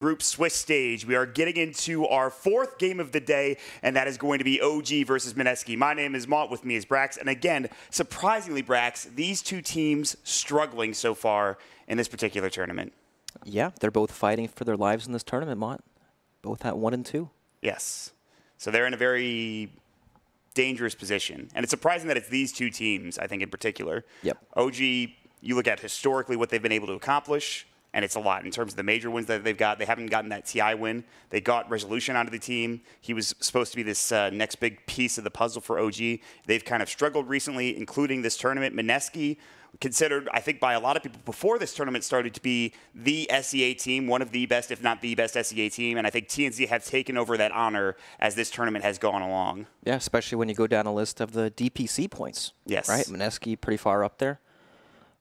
Group Swiss stage. We are getting into our fourth game of the day, and that is going to be OG versus Mineski. My name is Mont, with me is Brax, and again, surprisingly, Brax, these two teams struggling so far in this particular tournament. Yeah, they're both fighting for their lives in this tournament, Mont. Both at 1 and 2. Yes. So they're in a very dangerous position, and it's surprising that it's these two teams, I think, in particular. Yep. OG, you look at historically what they've been able to accomplish, and it's a lot in terms of the major wins that they've got. They haven't gotten that TI win. They got Resolution onto the team. He was supposed to be this next big piece of the puzzle for OG. They've kind of struggled recently, including this tournament. Mineski, considered, I think, by a lot of people before this tournament started, to be the SEA team, one of the best, if not the best SEA team. And I think TNZ have taken over that honor as this tournament has gone along. Yeah, especially when you go down a list of the DPC points. Yes. Right? Mineski pretty far up there.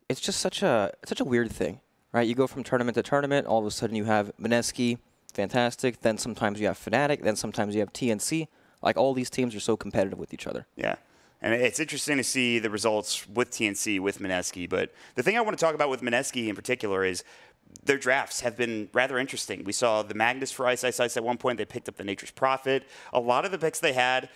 It's just such a weird thing. Right, you go from tournament to tournament, all of a sudden you have Mineski, fantastic, then sometimes you have Fnatic, then sometimes you have TNC. Like, all these teams are so competitive with each other. Yeah, and it's interesting to see the results with TNC, with Mineski, but the thing I want to talk about with Mineski in particular is their drafts have been rather interesting. We saw the Magnus for Ice at one point. They picked up the Nature's Prophet. A lot of the picks they had,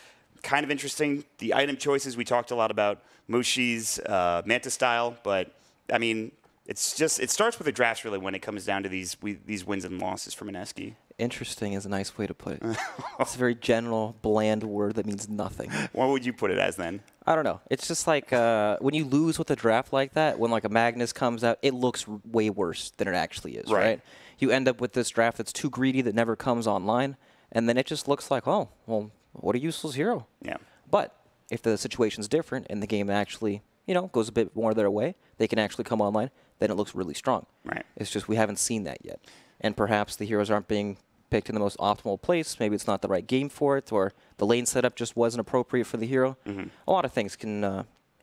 kind of interesting. The item choices, we talked a lot about Mushi's Manta style, but, I mean, it's just, it starts with the drafts, really, when it comes down to these wins and losses for Mineski. Interesting is a nice way to put it. It's a very general, bland word that means nothing. What would you put it as, then? I don't know. It's just like when you lose with a draft like that, when like a Magnus comes out, it looks way worse than it actually is, right? You end up with this draft that's too greedy that never comes online, and then it just looks like, oh, well, what a useless hero. Yeah. But if the situation's different and the game actually, you know, goes a bit more their way, they can actually come online, then it looks really strong. Right. It's just we haven't seen that yet. And perhaps the heroes aren't being picked in the most optimal place. Maybe it's not the right game for it, or the lane setup just wasn't appropriate for the hero. A lot of things can,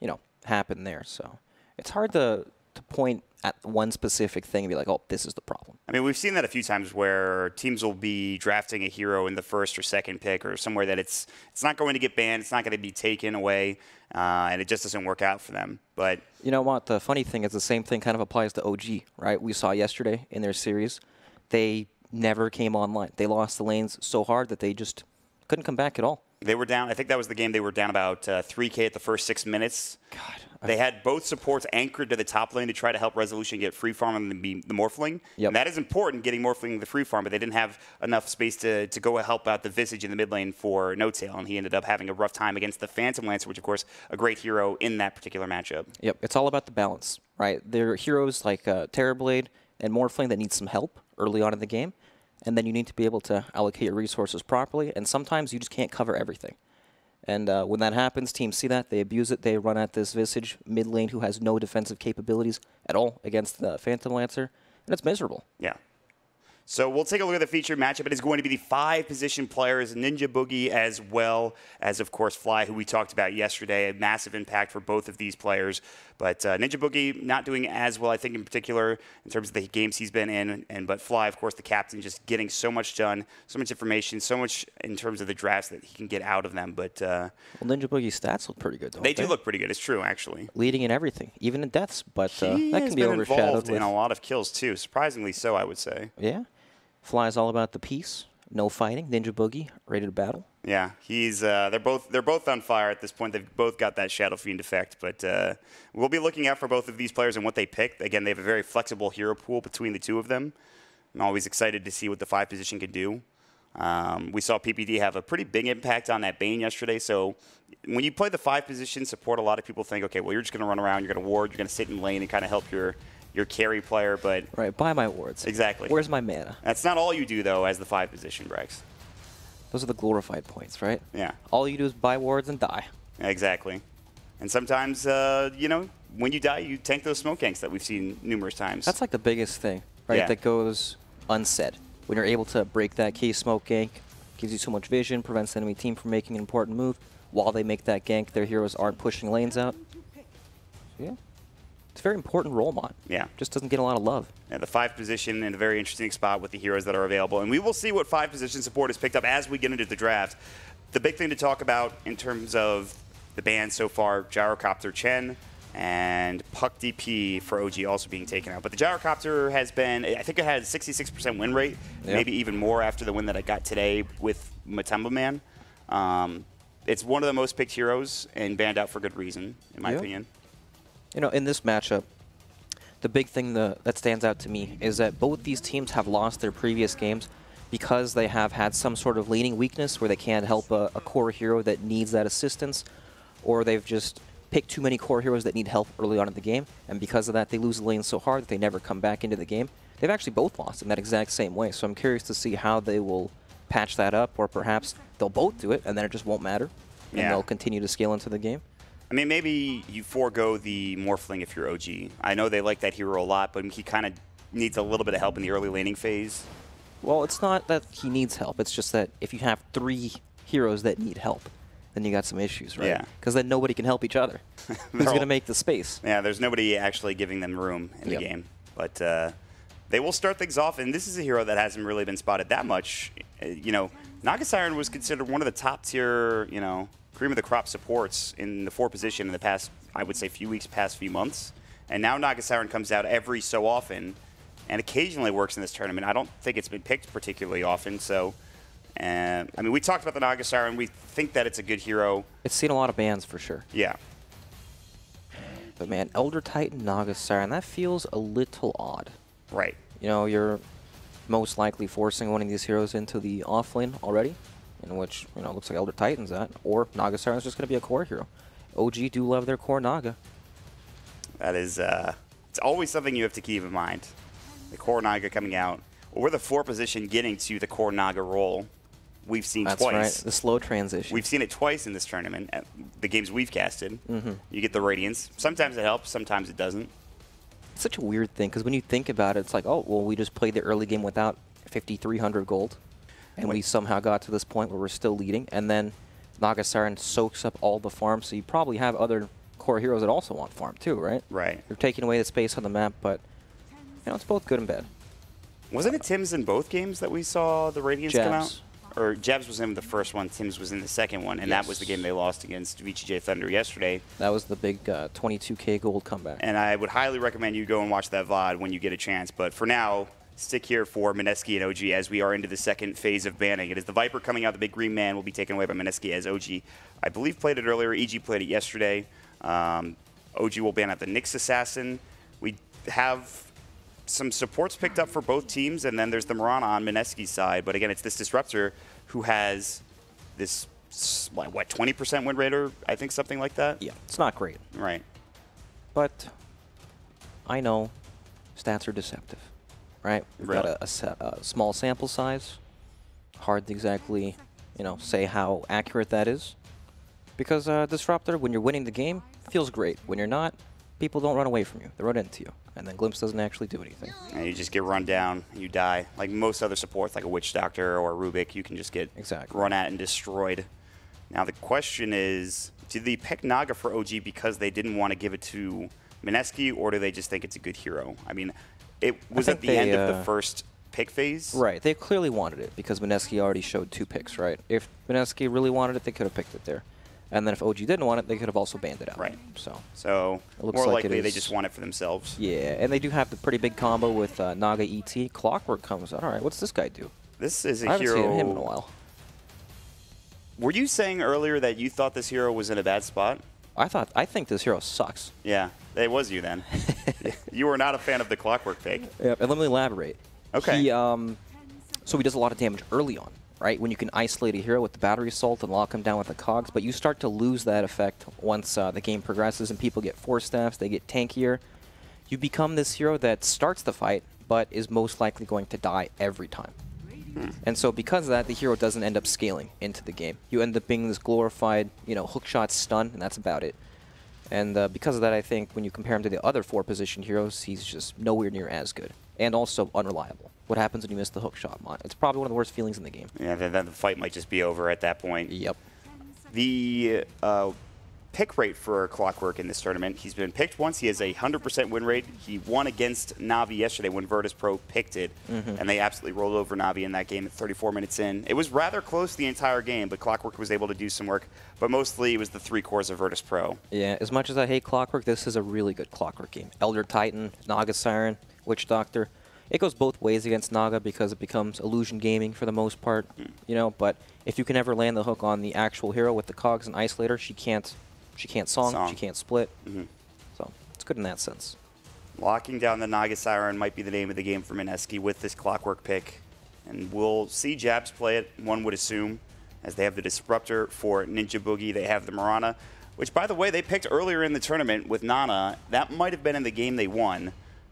you know, happen there. So it's hard to point at one specific thing and be like, oh, this is the problem. I mean, we've seen that a few times where teams will be drafting a hero in the first or second pick, or somewhere that it's not going to get banned, it's not going to be taken away, and it just doesn't work out for them. But you know what? The funny thing is the same thing kind of applies to OG, right? We saw yesterday in their series, they never came online. They lost the lanes so hard that they just couldn't come back at all. They were down, I think that was the game, they were down about 3K at the first 6 minutes. God. They had both supports anchored to the top lane to try to help Resolution get free farm and the Morphling. Yep. And that is important, getting Morphling the free farm, but they didn't have enough space to go help out the Visage in the mid lane for No-Tail, and he ended up having a rough time against the Phantom Lancer, which, of course, a great hero in that particular matchup. Yep, it's all about the balance, right? There are heroes like Terrorblade and Morphling that need some help early on in the game, and then you need to be able to allocate your resources properly, and sometimes you just can't cover everything. And when that happens, teams see that, they abuse it, they run at this Visage mid lane who has no defensive capabilities at all against the Phantom Lancer, and it's miserable. Yeah. So we'll take a look at the featured matchup. It is going to be the 5 position players, Ninja Boogie, as well as, of course, Fly, who we talked about yesterday. A massive impact for both of these players. But Ninja Boogie not doing as well, I think, in particular, in terms of the games he's been in. But Fly, of course, the captain, just getting so much done, so much information, so much in terms of the drafts that he can get out of them. But well, Ninja Boogie's stats look pretty good, don't they? They do look pretty good. It's true, actually. Leading in everything, even in deaths. But that can be been overshadowed involved in a lot of kills, too. Surprisingly so, I would say. Yeah. Fly's all about the peace, no fighting. Ninja Boogie, ready to battle. Yeah, he's they're both on fire at this point. They've both got that Shadow Fiend effect, but we'll be looking out for both of these players and what they pick. Again, they have a very flexible hero pool between the two of them. I'm always excited to see what the 5 position can do. We saw PPD have a pretty big impact on that Bane yesterday, so when you play the 5 position support, a lot of people think, okay, well, you're just going to run around, you're going to ward, you're going to sit in lane and kind of help your carry player, but... Right, buy my wards. Exactly. Where's my mana? That's not all you do, though, as the 5 position, Brex. Those are the glorified points, right? Yeah. All you do is buy wards and die. Exactly. And sometimes, you know, when you die, you tank those smoke ganks that we've seen numerous times. That's like the biggest thing, right, Yeah. that goes unsaid. When you're able to break that key smoke gank, gives you so much vision, prevents the enemy team from making an important move. While they make that gank, their heroes aren't pushing lanes out. Yeah. It's a very important role mod. Yeah. Just doesn't get a lot of love. Yeah, the 5 position in a very interesting spot with the heroes that are available. And we will see what 5 position support is picked up as we get into the draft. The big thing to talk about in terms of the bans so far, Gyrocopter Chen And Puck DP for OG also being taken out. But the Gyrocopter has been, I think it had a 66% win rate, maybe even more after the win that I got today with Matumba Man. It's one of the most picked heroes and banned out for good reason, in my opinion. You know, in this matchup, the big thing that stands out to me is that both these teams have lost their previous games because they have had some sort of laning weakness where they can't help a core hero that needs that assistance, or they've just picked too many core heroes that need help early on in the game, and because of that, they lose the lane so hard that they never come back into the game. They've actually both lost in that exact same way, so I'm curious to see how they will patch that up, or perhaps they'll both do it, and then it just won't matter, and they'll continue to scale into the game. I mean, maybe you forego the Morphling if you're OG. I know they like that hero a lot, but he kind of needs a little bit of help in the early laning phase. Well, it's not that he needs help. It's just that if you have 3 heroes that need help, then you got some issues, right? Yeah. Because then nobody can help each other. Who's going to make the space? Yeah, there's nobody actually giving them room in the game. But they will start things off, and this is a hero that hasn't really been spotted that much. You know, Naga Siren was considered one of the top-tier, you know, cream-of-the-crop supports in the 4 position in the past, I would say, past few months. And now Naga Siren comes out every so often and occasionally works in this tournament. I don't think it's been picked particularly often, so... I mean, we talked about the Naga Siren. We think that it's a good hero. It's seen a lot of bans for sure. Yeah. But man, Elder Titan, Naga Siren, that feels a little odd. Right. You know, you're most likely forcing one of these heroes into the offlane already, in which, you know, looks like Elder Titan's at, or Naga Siren's just going to be a core hero. OG do love their core Naga. That is, it's always something you have to keep in mind. The core Naga coming out, or the 4 position getting to the core Naga role. We've seen That's twice. That's right, the slow transition. We've seen it twice in this tournament, at the games we've casted. You get the Radiance. Sometimes it helps, sometimes it doesn't. It's such a weird thing, because when you think about it, it's like, oh, well, we just played the early game without 5,300 gold, and we somehow got to this point where we're still leading, and then Naga Siren soaks up all the farm, so you probably have other core heroes that also want farm too, right? Right. You're taking away the space on the map, but, you know, it's both good and bad. Wasn't it Tim's in both games that we saw the Radiance come out? Or Jabs was in the first one, Tim's was in the second one, and that was the game they lost against VGJ Thunder yesterday. That was the big 22K gold comeback. And I would highly recommend you go and watch that VOD when you get a chance. But for now, stick here for Mineski and OG as we are into the second phase of banning. It is the Viper coming out. The big green man will be taken away by Mineski as OG, I believe, played it earlier. EG played it yesterday. OG will ban out the Nyx Assassin. We have some supports picked up for both teams, and then there's the Mirana on Mineski's side. But again, it's this Disruptor who has this, what, 20% win rate, or I think something like that? Yeah, it's not great. Right. But I know stats are deceptive, right? We've got a small sample size. Hard to exactly, you know, say how accurate that is. Because Disruptor, when you're winning the game, feels great. When you're not, people don't run away from you. They run into you. And then Glimpse doesn't actually do anything. And you just get run down, and you die. Like most other supports, like a Witch Doctor or a Rubik, you can just get run at and destroyed. Now the question is, did they pick Naga for OG because they didn't want to give it to Mineski, or do they just think it's a good hero? I mean, it was at the end of the first pick phase. Right. They clearly wanted it because Mineski already showed 2 picks, right? If Mineski really wanted it, they could have picked it there. And then if OG didn't want it, they could have also banned it out. Right. So it looks more like likely they just want it for themselves. Yeah, and they do have the pretty big combo with Naga ET. Clockwork comes out. All right, what's this guy do? This is a I hero. haven't seen him in a while. Were you saying earlier that you thought this hero was in a bad spot? I think this hero sucks. Yeah, it was you then. You were not a fan of the Clockwork pick. Yeah, and let me elaborate. Okay. So he does a lot of damage early on, right? When you can isolate a hero with the battery assault and lock him down with the cogs, but you start to lose that effect once the game progresses and people get force staffs, they get tankier. You become this hero that starts the fight, but is most likely going to die every time. And so because of that, the hero doesn't end up scaling into the game. You end up being this glorified, you know, hookshot stun, and that's about it. And because of that, I think when you compare him to the other 4-position heroes, he's just nowhere near as good. And also unreliable. What happens when you miss the hookshot? It's probably one of the worst feelings in the game. Yeah, then the fight might just be over at that point. Yep. The pick rate for Clockwork in this tournament. He's been picked once. He has a 100% win rate. He won against Navi yesterday when Virtus Pro picked it, and they absolutely rolled over Navi in that game at 34 minutes in. It was rather close the entire game, but Clockwork was able to do some work. But mostly it was the 3 cores of Virtus Pro. Yeah, as much as I hate Clockwork, this is a really good Clockwork game. Elder Titan, Naga Siren, Witch Doctor. It goes both ways against Naga because it becomes illusion gaming for the most part, you know. But if you can ever land the hook on the actual hero with the cogs and isolator, she can't song. She can't split. So it's good in that sense. Locking down the Naga Siren might be the name of the game for Mineski with this Clockwork pick, and we'll see Jabs play it. One would assume, as they have the Disruptor for Ninja Boogie, they have the Mirana, which by the way they picked earlier in the tournament with Nana. That might have been in the game they won.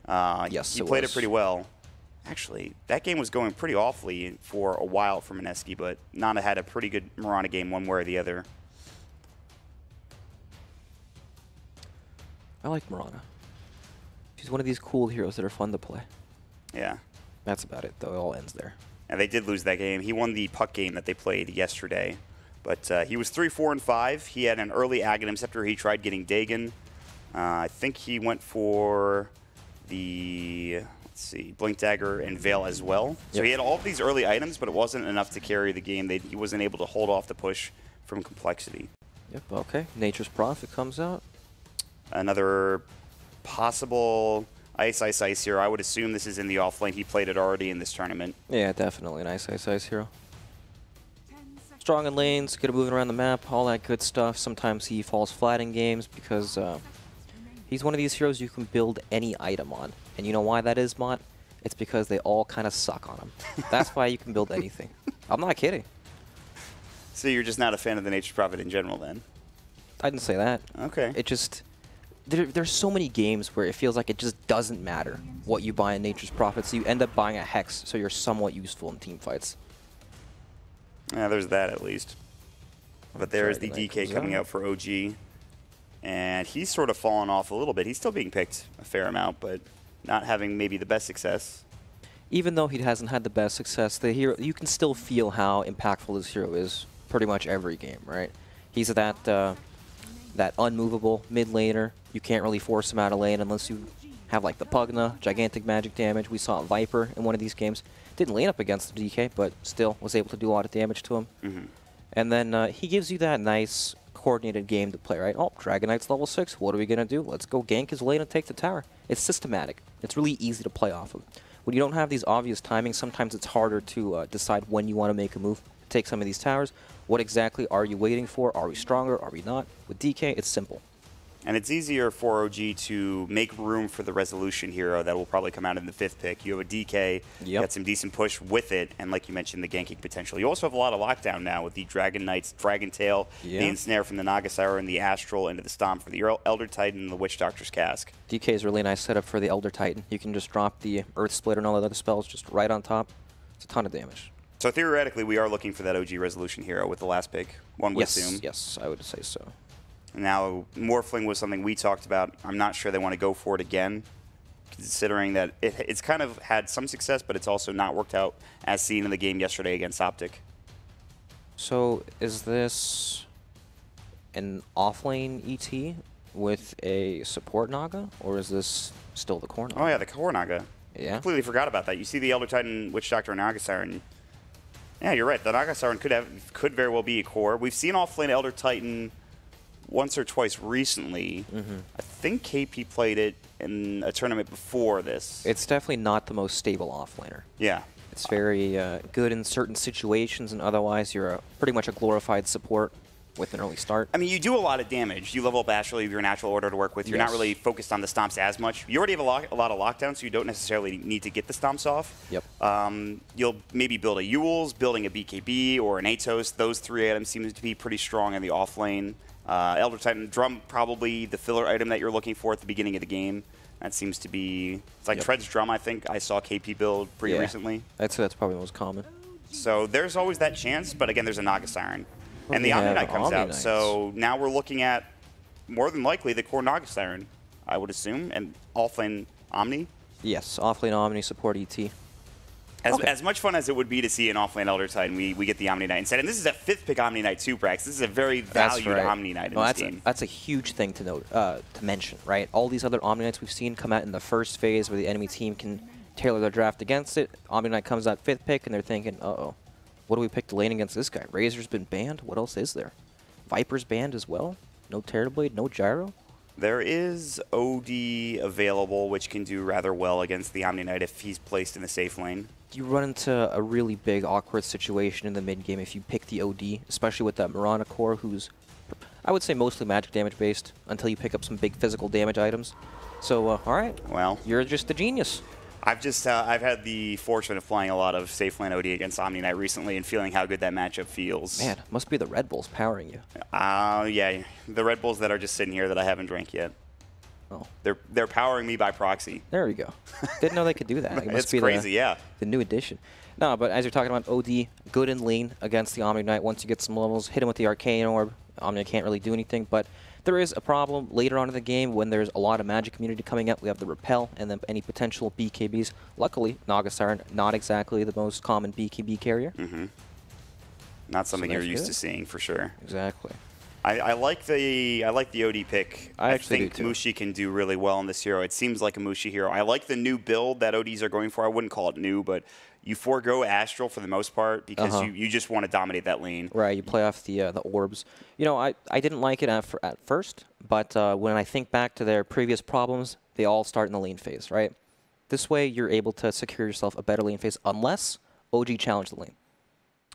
Yes, you played it pretty well. Actually, that game was going pretty awfully for a while for Mineski, but Nana had a pretty good Mirana game one way or the other. I like Mirana. She's one of these cool heroes that are fun to play. Yeah. That's about it, though. It all ends there. And they did lose that game. He won the puck game that they played yesterday. But he was 3-4-5. He had an early Aghanim Scepter. He tried getting Dagon. I think he went for the, let's see, Blink Dagger and Veil as well. So he had all of these early items, but it wasn't enough to carry the game. He wasn't able to hold off the push from Complexity. Yep, okay. Nature's Prophet comes out. Another possible Ice here. I would assume this is in the offlane. He played it already in this tournament. Yeah, definitely an Ice hero. Strong in lanes, good at moving around the map, all that good stuff. Sometimes he falls flat in games because he's one of these heroes you can build any item on. And you know why that is, Mont? It's because they all kind of suck on him. That's why you can build anything. I'm not kidding. So you're just not a fan of the Nature's Prophet in general, then? I didn't say that. Okay. It just... There's so many games where it feels like it just doesn't matter what you buy in Nature's Prophet, so you end up buying a Hex, so you're somewhat useful in team fights. Yeah, there's that at least. But there's the DK coming out for OG. And he's sort of fallen off a little bit. He's still being picked a fair amount, but not having maybe the best success. Even though he hasn't had the best success, the hero, you can still feel how impactful this hero is pretty much every game, right? He's that that unmovable mid laner. You can't really force him out of lane unless you have like the Pugna, gigantic magic damage. We saw Viper in one of these games. Didn't lane up against the DK, but still was able to do a lot of damage to him. And then he gives you that nice coordinated game to play, right? Oh, Dragon Knight's level 6. What are we going to do? Let's go gank his lane and take the tower. It's systematic. It's really easy to play off of. When you don't have these obvious timings, sometimes it's harder to decide when you want to make a move. Take some of these towers. What exactly are you waiting for? Are we stronger? Are we not? With DK, it's simple. And it's easier for OG to make room for the resolution hero that will probably come out in the 5th pick. You have a DK, got some decent push with it, and like you mentioned, the ganking potential. You also have a lot of lockdown now with the Dragon Knight's Dragon Tail, the Ensnare from the Naga Siren, the Astral into the Stomp for the Elder Titan, and the Witch Doctor's Cask. DK is a really nice setup for the Elder Titan. You can just drop the Earth Splitter and all the other spells just right on top. It's a ton of damage. So theoretically, we are looking for that OG resolution hero with the last pick, one would assume. Yes, I would say so. Now, Morphling was something we talked about. I'm not sure they want to go for it again, considering that it's kind of had some success, but it's also not worked out as seen in the game yesterday against Optic. So is this an offlane ET with a support Naga, or is this still the core Naga? Oh yeah, the core Naga. Yeah. Completely forgot about that. You see the Elder Titan, Witch Doctor, and Naga Siren. Yeah, you're right. The Naga Siren could very well be a core. We've seen offlane Elder Titan once or twice recently. I think KP played it in a tournament before this. It's definitely not the most stable offlaner. Yeah. It's very good in certain situations, and otherwise you're pretty much a glorified support with an early start. I mean, you do a lot of damage. You level up Astral, you have your natural order to work with. You're not really focused on the stomps as much. You already have a lot of lockdown, so you don't necessarily need to get the stomps off. Yep. You'll maybe build a Yules, building a BKB, or an Atos. Those 3 items seem to be pretty strong in the off lane. Elder Titan Drum, probably the filler item that you're looking for at the beginning of the game. That seems to be... It's like Tread's Drum, I think. I saw KP build pretty recently. I'd say that's probably the most common. So there's always that chance, but again, there's a Naga Siren. And the Omni Knight comes out, so now we're looking at, more than likely, the core Naga Siren, I would assume, and offlane Omni? Yes, offlane Omni support ET. As much fun as it would be to see an offlane Elder Titan, we get the Omni Knight instead. And this is a 5th pick Omni Knight too, Brax. This is a very valued Omni Knight in this game. That's a huge thing to note, to mention, right? All these other Omni Knights we've seen come out in the first phase where the enemy team can tailor their draft against it. Omni Knight comes out 5th pick, and they're thinking, uh-oh, what do we pick to lane against this guy? Razor's been banned. What else is there? Viper's banned as well. No Terrorblade, no Gyro. There is OD available, which can do rather well against the Omni Knight if he's placed in the safe lane. You run into a really big, awkward situation in the mid game if you pick the OD, especially with that Mirana core, who's, I would say, mostly magic damage based until you pick up some big physical damage items. So, all right, well, you're just a genius. I've had the fortune of playing a lot of safe lane OD against Omni Knight recently and feeling how good that matchup feels. Man, must be the Red Bulls powering you. Yeah, the Red Bulls that are just sitting here that I haven't drank yet. Oh, they're powering me by proxy. There we go. Didn't know they could do that. It must It's be crazy, yeah. The new addition. No, but as you're talking about OD, good and lean against the Omni Knight. Once you get some levels, hit him with the Arcane Orb. Omni can't really do anything, but there is a problem later on in the game when there's a lot of magic community coming up. We have the Repel and then any potential BKBs. Luckily, Nagasar, not exactly the most common BKB carrier. Not something you're used to seeing for sure. Exactly. I like the OD pick. I think Mushi can do really well in this hero. It seems like a Mushi hero. I like the new build that ODs are going for. I wouldn't call it new, but you forego Astral for the most part because you just want to dominate that lane. Right, you play off the orbs. You know, I didn't like it at first, but when I think back to their previous problems, they all start in the lane phase, right? This way, you're able to secure yourself a better lane phase unless OG challenged the lane.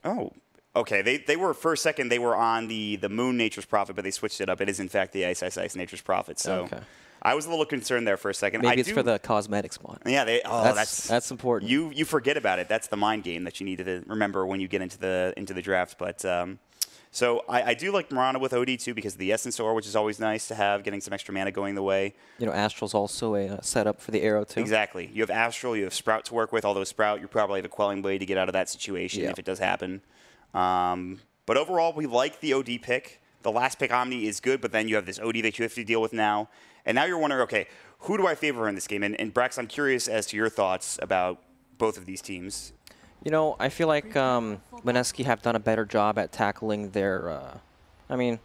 Oh, okay. They were, for a second, they were on the Moon Nature's Prophet, but they switched it up. It is, in fact, the Ice Nature's Prophet. So I was a little concerned there for a second. Maybe it's for the cosmetic spot. Yeah, that's important. You forget about it. That's the mind game that you need to remember when you get into the draft. But so I do like Mirana with OD too because of the Essence Ore, which is always nice to have, getting some extra mana going the way. You know, Astral's also a setup for the arrow too. Exactly. You have Astral, you have Sprout to work with. Although Sprout, you probably have a Quelling Blade to get out of that situation if it does happen. But overall, we like the OD pick. The last pick, Omni, is good, but then you have this OD that you have to deal with now. And now you're wondering, okay, who do I favor in this game? And Brax, I'm curious as to your thoughts about both of these teams. You know, I feel like Mineski have done a better job at tackling their, I mean,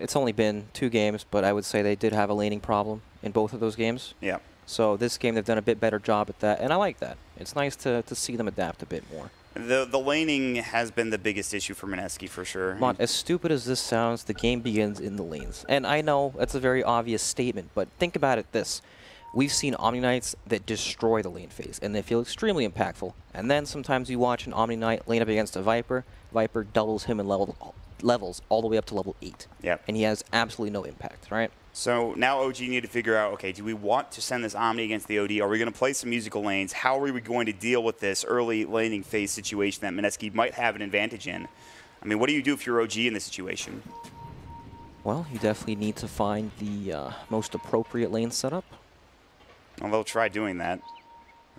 it's only been 2 games, but I would say they did have a laning problem in both of those games. Yeah. So this game, they've done a bit better job at that, and I like that. It's nice to see them adapt a bit more. The laning has been the biggest issue for Mineski for sure. Come on, as stupid as this sounds, the game begins in the lanes. And I know that's a very obvious statement, but think about it this. We've seen Omni Knights that destroy the lane phase, and they feel extremely impactful. And then sometimes you watch an Omni Knight lane up against a Viper. Viper doubles him in levels all the way up to level 8. Yep. And he has absolutely no impact, right? So now OG need to figure out, okay, do we want to send this Omni against the OD? Are we going to play some musical lanes? How are we going to deal with this early laning phase situation that Mineski might have an advantage in? I mean, what do you do if you're OG in this situation? Well, you definitely need to find the most appropriate lane setup. Well, they'll try doing that.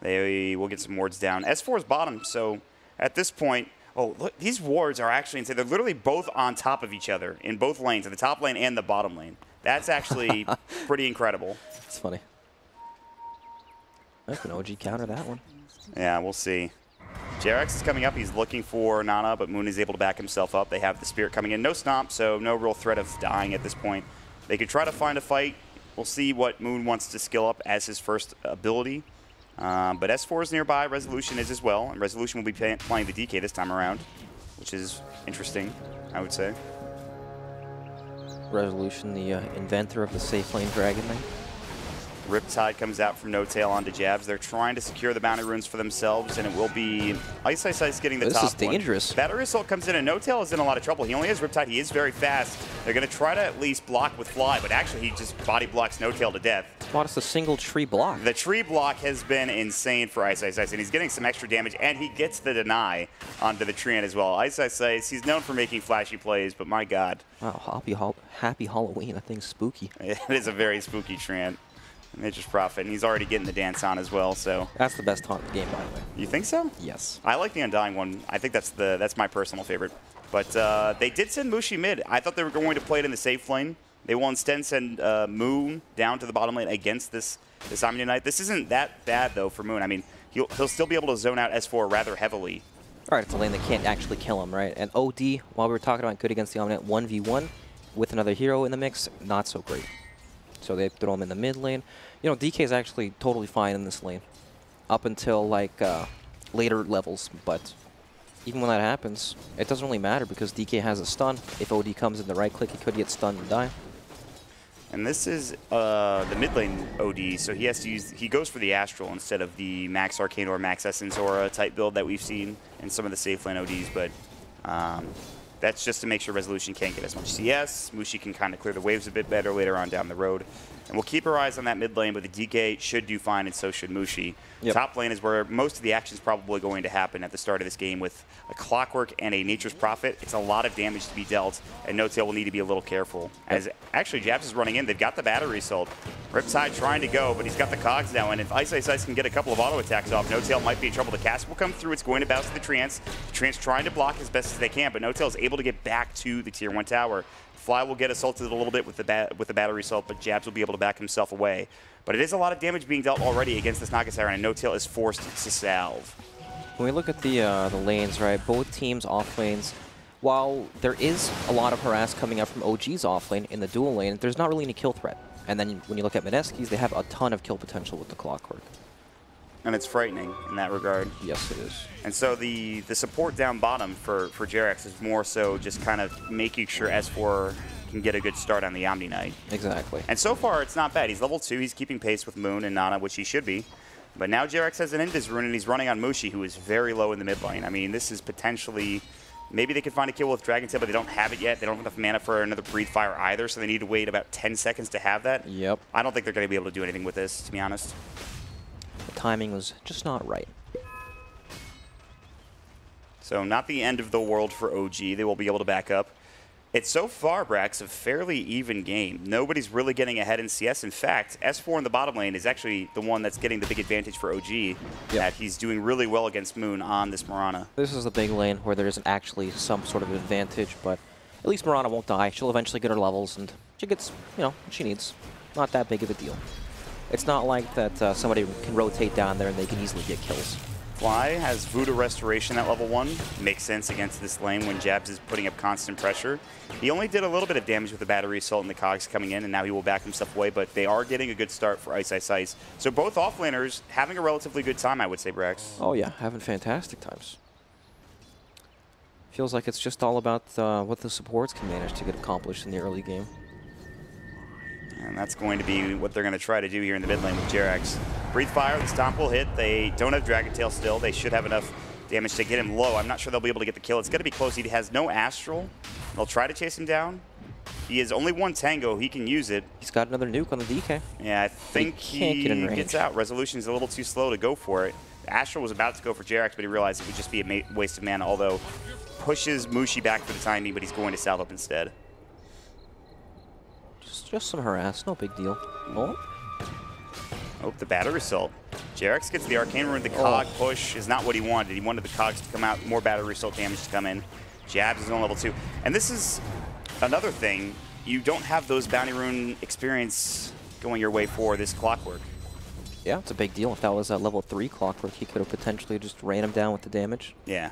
They will get some wards down. S4 is bottom, so at this point, oh, look, these wards are actually insane. They're literally both on top of each other in both lanes, in the top lane and the bottom lane. That's actually pretty incredible. It's funny. I can OG counter that one. Yeah, we'll see. JRX is coming up. He's looking for Nana, but Moon is able to back himself up. They have the Spirit coming in. No Stomp, so no real threat of dying at this point. They could try to find a fight. We'll see what Moon wants to skill up as his first ability. But S4 is nearby. Resolution is as well. And Resolution will be playing the DK this time around, which is interesting, I would say. Resolution, the inventor of the safe lane Dragon Knight. Riptide comes out from No Tail onto Jabs. They're trying to secure the bounty runes for themselves, and it will be Ice getting the top one. This is dangerous. Battery Assault comes in, and No Tail is in a lot of trouble. He only has Riptide. He is very fast. They're going to try to at least block with Fly, but actually he just body blocks No Tail to death. Well, it's a single tree block. The tree block has been insane for Ice, and he's getting some extra damage, and he gets the deny onto the Treant as well. Ice, he's known for making flashy plays, but my God. Wow, happy Halloween. That thing's spooky. It is a very spooky Treant. Nature's Prophet, and he's already getting the dance on as well. So that's the best taunt in the game, by the way. You think so? Yes. I like the Undying one. I think that's my personal favorite. But they did send Mushi mid. I thought they were going to play it in the safe lane. They will instead send Moon down to the bottom lane against this Omni Knight. This isn't that bad though for Moon. I mean, he'll still be able to zone out S4 rather heavily. All right, it's a lane that can't actually kill him, right? And OD, while we were talking about good against the Omnet, 1v1 with another hero in the mix, not so great. So they throw him in the mid lane. You know, DK is actually totally fine in this lane up until like later levels, but even when that happens, it doesn't really matter because DK has a stun. If OD comes in the right click, he could get stunned and die. And this is the mid lane OD, so he has to use, he goes for the Astral instead of the Max Arcane or Max Essence Aura type build that we've seen in some of the safe lane ODs, but that's just to make sure Resolution can't get as much CS. Mushi can kind of clear the waves a bit better later on down the road. And we'll keep our eyes on that mid lane, but the DK should do fine, and so should Mushi. Yep. Top lane is where most of the action is probably going to happen at the start of this game with a Clockwork and a Nature's Prophet. It's a lot of damage to be dealt, and No-Tail will need to be a little careful. As actually Jabs is running in, they've got the battery assault. Riptide trying to go, but he's got the cogs now, and if Ice can get a couple of auto attacks off, No-Tail might be in trouble. The cast will come through, it's going to bounce to the Trance. The Trance trying to block as best as they can, but No-Tail is able to get back to the Tier 1 tower. Fly will get assaulted a little bit with the battery assault, but Jabs will be able to back himself away. But it is a lot of damage being dealt already against this Naga Siren, and No-Tail is forced to salve. When we look at the lanes, right, both teams off lanes, while there is a lot of harass coming out from OG's off lane in the dual lane, there's not really any kill threat. And then when you look at Mineski's, they have a ton of kill potential with the Clockwork. And it's frightening in that regard. Yes, it is. And so the support down bottom for JerAx is more so just kind of making sure S4 can get a good start on the Omni Knight. Exactly. And so far, it's not bad. He's level 2. He's keeping pace with Moon and Nana, which he should be. But now JerAx has an Invis rune, and he's running on Mushi, who is very low in the mid lane. I mean, this is potentially... Maybe they could find a kill with Dragon Tail, but they don't have it yet. They don't have enough mana for another Breathe Fire either, so they need to wait about 10 seconds to have that. Yep. I don't think they're going to be able to do anything with this, to be honest. The timing was just not right. So not the end of the world for OG. They will be able to back up. It's so far, Brax, a fairly even game. Nobody's really getting ahead in CS. In fact, S4 in the bottom lane is actually the one that's getting the big advantage for OG. Yep. That he's doing really well against Moon on this Mirana. This is the big lane where there isn't actually some sort of advantage, but at least Mirana won't die. She'll eventually get her levels, and she gets, you know, what she needs. Not that big of a deal. It's not like that somebody can rotate down there and they can easily get kills. Fly has Voodoo Restoration at level 1. Makes sense against this lane when Jabs is putting up constant pressure. He only did a little bit of damage with the battery assault and the cogs coming in, and now he will back himself away, but they are getting a good start for Ice. So both offlaners having a relatively good time, I would say, Brax. Oh yeah, having fantastic times. Feels like it's just all about what the supports can manage to get accomplished in the early game. And that's going to be what they're going to try to do here in the mid lane with JerAx. Breathe Fire, the Stomp will hit. They don't have Dragon Tail still. They should have enough damage to get him low. I'm not sure they'll be able to get the kill. It's going to be close. He has no Astral. They'll try to chase him down. He has only one Tango. He can use it. He's got another nuke on the DK. Yeah, I think he gets out. Resolution's a little too slow to go for it. The Astral was about to go for JerAx, but he realized it would just be a waste of mana, although pushes Mushi back for the time being, but he's going to salve up instead. Just some harass, no big deal. Oh, the battery assault. JerAx gets the Arcane Rune. The cog push is not what he wanted. He wanted the cogs to come out, more battery assault damage to come in. Jabs is on level 2. And this is another thing. You don't have those bounty rune experience going your way for this Clockwork. Yeah, it's a big deal. If that was a level 3 Clockwork, he could have potentially just ran him down with the damage. Yeah.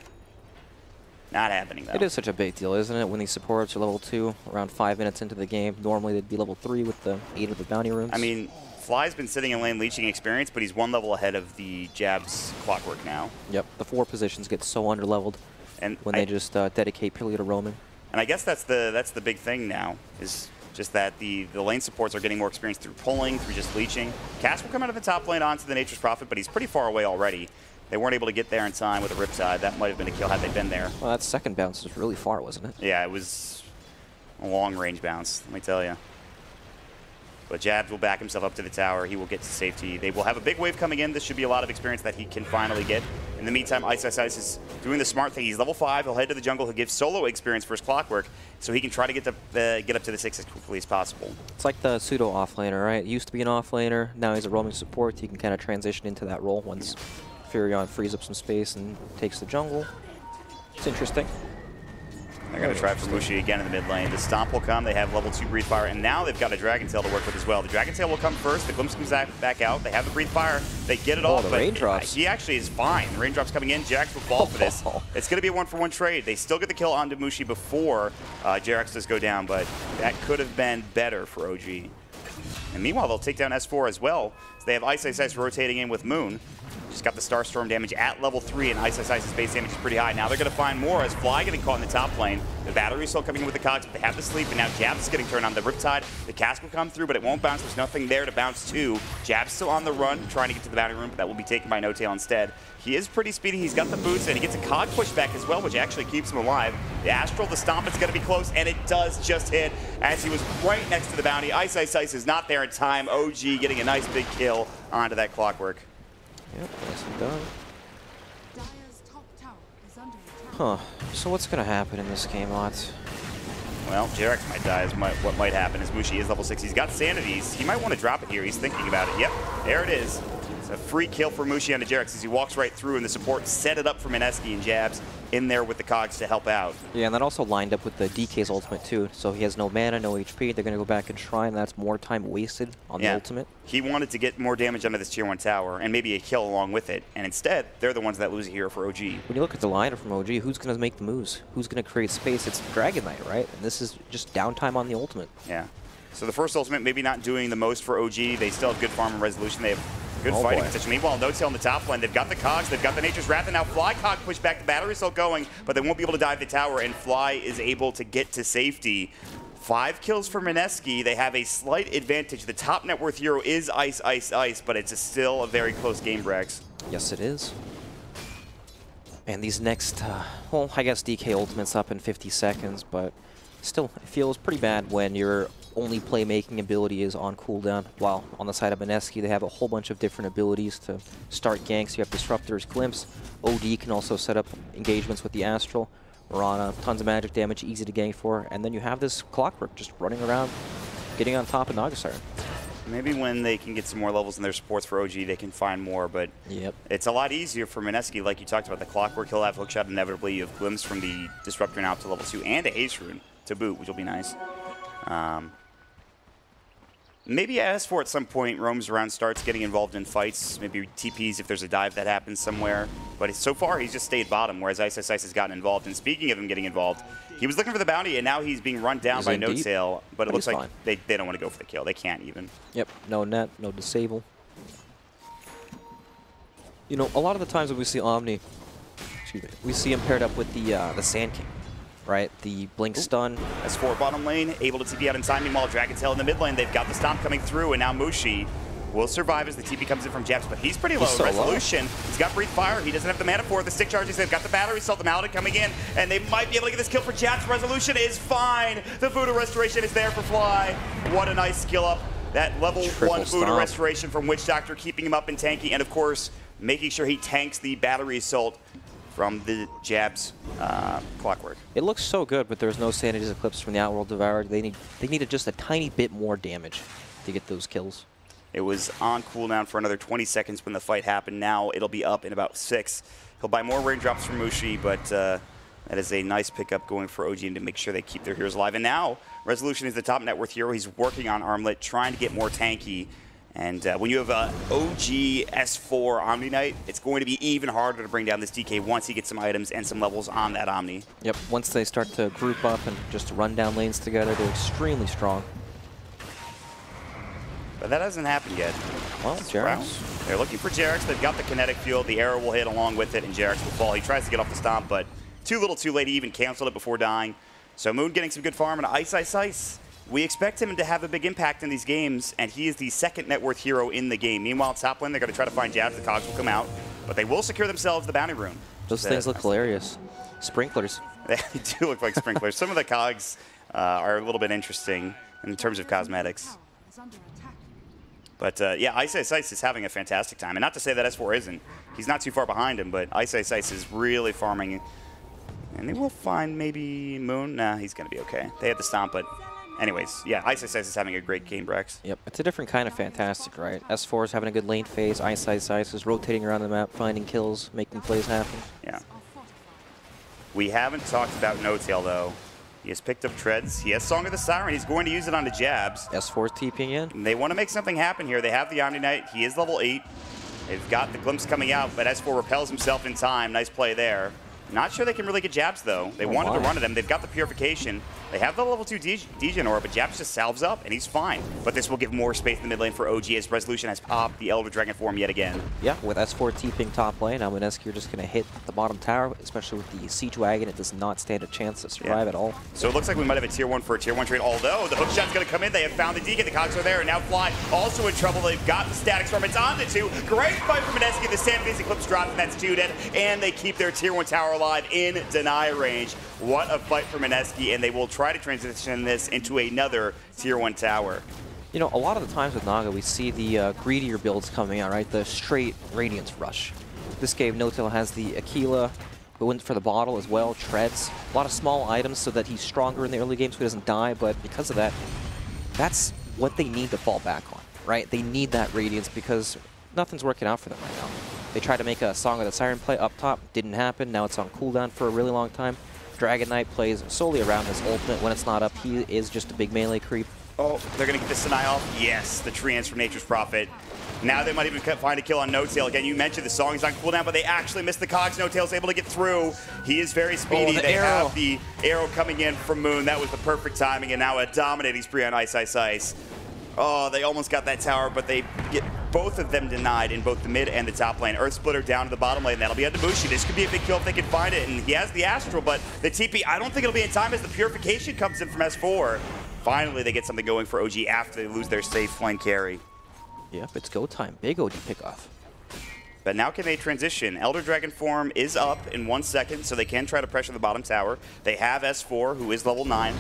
Not happening, though. It is such a big deal, isn't it? When these supports are level 2, around 5 minutes into the game. Normally they'd be level 3 with the 8 of the bounty runes. I mean, Fly's been sitting in lane leeching experience, but he's one level ahead of the Jabs Clockwork now. Yep, the 4 positions get so underleveled when they just dedicate purely to roaming. And I guess that's the big thing now, is just that the lane supports are getting more experience through pulling, through just leeching. Cass will come out of the top lane onto the Nature's Prophet, but he's pretty far away already. They weren't able to get there in time with a Riptide. That might have been a kill had they been there. Well, that second bounce was really far, wasn't it? Yeah, it was a long-range bounce, let me tell you. But Jabs will back himself up to the tower. He will get to safety. They will have a big wave coming in. This should be a lot of experience that he can finally get. In the meantime, Ice is doing the smart thing. He's level 5. He'll head to the jungle. He'll give solo experience for his Clockwork, so he can try to get up to the 6 as quickly as possible. It's like the pseudo offlaner, right? Used to be an offlaner. Now he's a roaming support. He can kind of transition into that role once Furion frees up some space and takes the jungle. It's interesting. They're going to try for Mushi again in the mid lane. The Stomp will come. They have level 2 Breathe Fire, and now they've got a Dragon Tail to work with as well. The Dragon Tail will come first. The Glimpse comes back out. They have the Breathe Fire. They get it off, the but raindrops. He actually is fine. The raindrops coming in. Jax will fall for this. It's going to be a 1-for-1 trade. They still get the kill onto Mushi before Jax does go down, but that could have been better for OG. And meanwhile, they'll take down S4 as well. So they have Ice Ice Ice rotating in with Moon. Just got the Starstorm damage at level 3, and Ice Ice Ice's base damage is pretty high. Now they're going to find more as Fly getting caught in the top lane. The battery's still coming in with the cogs, but they have the sleep, and now Jab's is getting turned on. The Riptide, the cask will come through, but it won't bounce. There's nothing there to bounce to. Jab's still on the run, trying to get to the bounty room, but that will be taken by No Tail instead. He is pretty speedy. He's got the boots, and he gets a cog pushback as well, which actually keeps him alive. The Astral, the Stomp, it's going to be close, and it does just hit as he was right next to the bounty. Ice Ice Ice is not there in time. OG getting a nice big kill onto that Clockwork. Yep, nicely done. Huh. So what's going to happen in this game, Ott? Well, Jerax might die is what might happen as Mushi is level 6. He's got Sanities. He might want to drop it here. He's thinking about it. Yep, there it is. It's a free kill for Mushi onto Jerax as he walks right through, and the support set it up for Mineski and Jabs in there with the cogs to help out. Yeah, and that also lined up with the DK's ultimate too. So he has no mana, no HP. They're going to go back and try, and that's more time wasted on the ultimate. He wanted to get more damage onto this tier 1 tower and maybe a kill along with it, and instead, they're the ones that lose a hero for OG. When you look at the lineup from OG, who's going to make the moves? Who's going to create space? It's Dragon Knight, right? And this is just downtime on the ultimate. Yeah. So the first ultimate maybe not doing the most for OG. They still have good farm and resolution. They have good fighting position. Meanwhile, No Tail on the top lane. They've got the cogs. They've got the Nature's Wrath. And now Fly cog push back. The battery's still going, but they won't be able to dive the tower. And Fly is able to get to safety. 5 kills for Mineski. They have a slight advantage. The top net worth hero is Ice, Ice, Ice, but it's still a very close game, Brex. Yes, it is. And these next, well, I guess DK ultimate's up in 50 seconds, but still, it feels pretty bad when your only playmaking ability is on cooldown, while on the side of Mineski, they have a whole bunch of different abilities to start ganks. You have Disruptor's Glimpse. OD can also set up engagements with the Astral. Mirana, tons of magic damage, easy to gank for. And then you have this Clockwork just running around, getting on top of Nagasar. Maybe when they can get some more levels in their supports for OG, they can find more, but it's a lot easier for Mineski, like you talked about. The Clockwork, he'll have Hookshot inevitably. You have Glimpse from the Disruptor now up to level 2, and a Haste Rune to boot, which will be nice. Maybe S4 at some point roams around, starts getting involved in fights, maybe TPs if there's a dive that happens somewhere. But so far, he's just stayed bottom, whereas Ice Ice Ice has gotten involved. And speaking of him getting involved, he was looking for the bounty, and now he's being run down by No Tail. But it looks like they don't want to go for the kill. They can't even. Yep, no net, no disable. You know, a lot of the times when we see Omni, we see him paired up with the Sand King. Right, the Blink Stun. S4 bottom lane, able to TP out in time. Meanwhile, Dragon Tail in the mid lane. They've got the Stomp coming through, and now Mushi will survive as the TP comes in from Jabs, but he's pretty low in resolution. He's got Breathe Fire. He doesn't have the mana for it. The stick charges. They've got the battery cell, the Maledict coming in, and they might be able to get this kill for Jabs. Resolution is fine. The Voodoo Restoration is there for Fly. What a nice skill up. That level 1 Voodoo Restoration from Witch Doctor, keeping him up and tanky, and of course, making sure he tanks the battery assault from the Jabs Clockwork. It looks so good, but there's no Sanity's Eclipse from the Outworld Devourer. They needed just a tiny bit more damage to get those kills. It was on cooldown for another 20 seconds when the fight happened. Now it'll be up in about 6. He'll buy more raindrops from Mushi, but that is a nice pickup going for OG to make sure they keep their heroes alive. And now Resolution is the top net worth hero. He's working on Armlet, trying to get more tanky. And when you have a OG S4 Omni Knight, it's going to be even harder to bring down this DK once he gets some items and some levels on that Omni. Yep, once they start to group up and just run down lanes together, they're extremely strong. But that hasn't happened yet. Well, Jerax. They're looking for Jerax. They've got the kinetic field. The arrow will hit along with it, and Jerax will fall. He tries to get off the Stomp, but too little too late. He even canceled it before dying. So Moon getting some good farm, and Ice Ice Ice. We expect him to have a big impact in these games, and he is the second net worth hero in the game. Meanwhile, top lane, they're going to try to find Jabs. The cogs will come out, but they will secure themselves the bounty room. Those things look hilarious. Sprinklers. They do look like sprinklers. Some of the cogs are a little bit interesting in terms of cosmetics. But yeah, Ice Ice Ice is having a fantastic time. And not to say that S4 isn't. He's not too far behind him, but Ice Ice Ice is really farming. And they will find maybe Moon. Nah, he's going to be okay. They had the Stomp, but anyways, yeah, Ice Ice Ice is having a great game, Brex. Yep, it's a different kind of fantastic, right? S4 is having a good lane phase. Ice Ice Ice is rotating around the map, finding kills, making plays happen. Yeah. We haven't talked about No Tail, though. He has picked up treads. He has Song of the Siren. He's going to use it on the jabs. S4 TPing in. And they want to make something happen here. They have the Omni Knight. He is level 8. They've got the glimpse coming out, but S4 repels himself in time. Nice play there. Not sure they can really get jabs, though. They wanted to run at him. They've got the Purification. They have the level 2 Degen Aura, but Jabs just salves up, and he's fine. But this will give more space in the mid lane for OG as Resolution has popped the Elder Dragon form yet again. Yeah, with S4 TPing top lane, now Mineski, you're just going to hit the bottom tower, especially with the Siege Wagon. It does not stand a chance to survive at all. So it looks like we might have a tier 1 for a tier 1 trade, although the hookshot's going to come in. They have found the Deacon. The Cogs are there, and now Fly also in trouble. They've got the Static Storm. It's on the 2. Great fight from Mineski. The Sand Phase Eclipse drops, and that's 2 dead. And they keep their tier 1 tower alive in deny range. What a fight for Mineski, and they will try to transition this into another tier 1 tower. You know, a lot of the times with Naga, we see the greedier builds coming out, right? The straight Radiance Rush. This game, Notail has the Aquila, who went for the bottle as well, treads. A lot of small items so that he's stronger in the early game so he doesn't die, but because of that, that's what they need to fall back on, right? They need that Radiance because nothing's working out for them right now. They tried to make a Song of the Siren play up top, didn't happen. Now it's on cooldown for a really long time. Dragon Knight plays solely around his ultimate. When it's not up, he is just a big melee creep. Oh, they're going to get this deny off? Yes, the Treants from Nature's Prophet. Now they might even find a kill on Notail. Again, you mentioned the song is on cooldown, but they actually missed the Cogs. Notail's able to get through. He is very speedy. They have the arrow coming in from Moon. That was the perfect timing, and now a dominating spree on Ice, Ice, Ice. Oh, they almost got that tower, but they get both of them denied in both the mid and the top lane. Earth Splitter down to the bottom lane. That'll be on Debushi. This could be a big kill if they can find it, and he has the Astral, but the TP, I don't think it'll be in time as the Purification comes in from S4. Finally, they get something going for OG after they lose their safe lane carry. Yep, it's go time. Big OG pickoff. But now can they transition? Elder Dragon form is up in 1 second, so they can try to pressure the bottom tower. They have S4, who is level 9.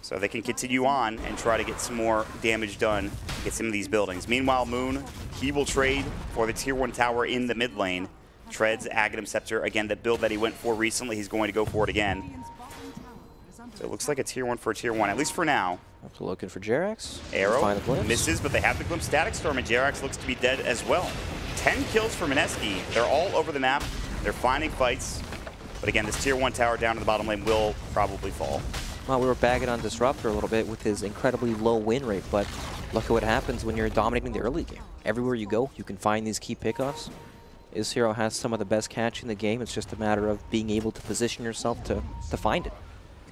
So they can continue on and try to get some more damage done, get some of these buildings. Meanwhile, Moon, he will trade for the tier 1 tower in the mid lane. Treads, Aghanim Scepter, again, the build that he went for recently, he's going to go for it again. So it looks like a tier 1 for a tier 1, at least for now. Looking for Jerax. Arrow misses, but they have the Glimpse Static Storm, and Jerax looks to be dead as well. 10 kills for Mineski. They're all over the map. They're finding fights. But again, this tier 1 tower down to the bottom lane will probably fall. Well, we were bagging on Disruptor a little bit with his incredibly low win rate, but look at what happens when you're dominating the early game. Everywhere you go, you can find these key pickoffs. This hero has some of the best catch in the game. It's just a matter of being able to position yourself to find it.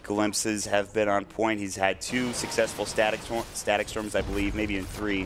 Glimpses have been on point. He's had 2 successful static storms, I believe, maybe even 3.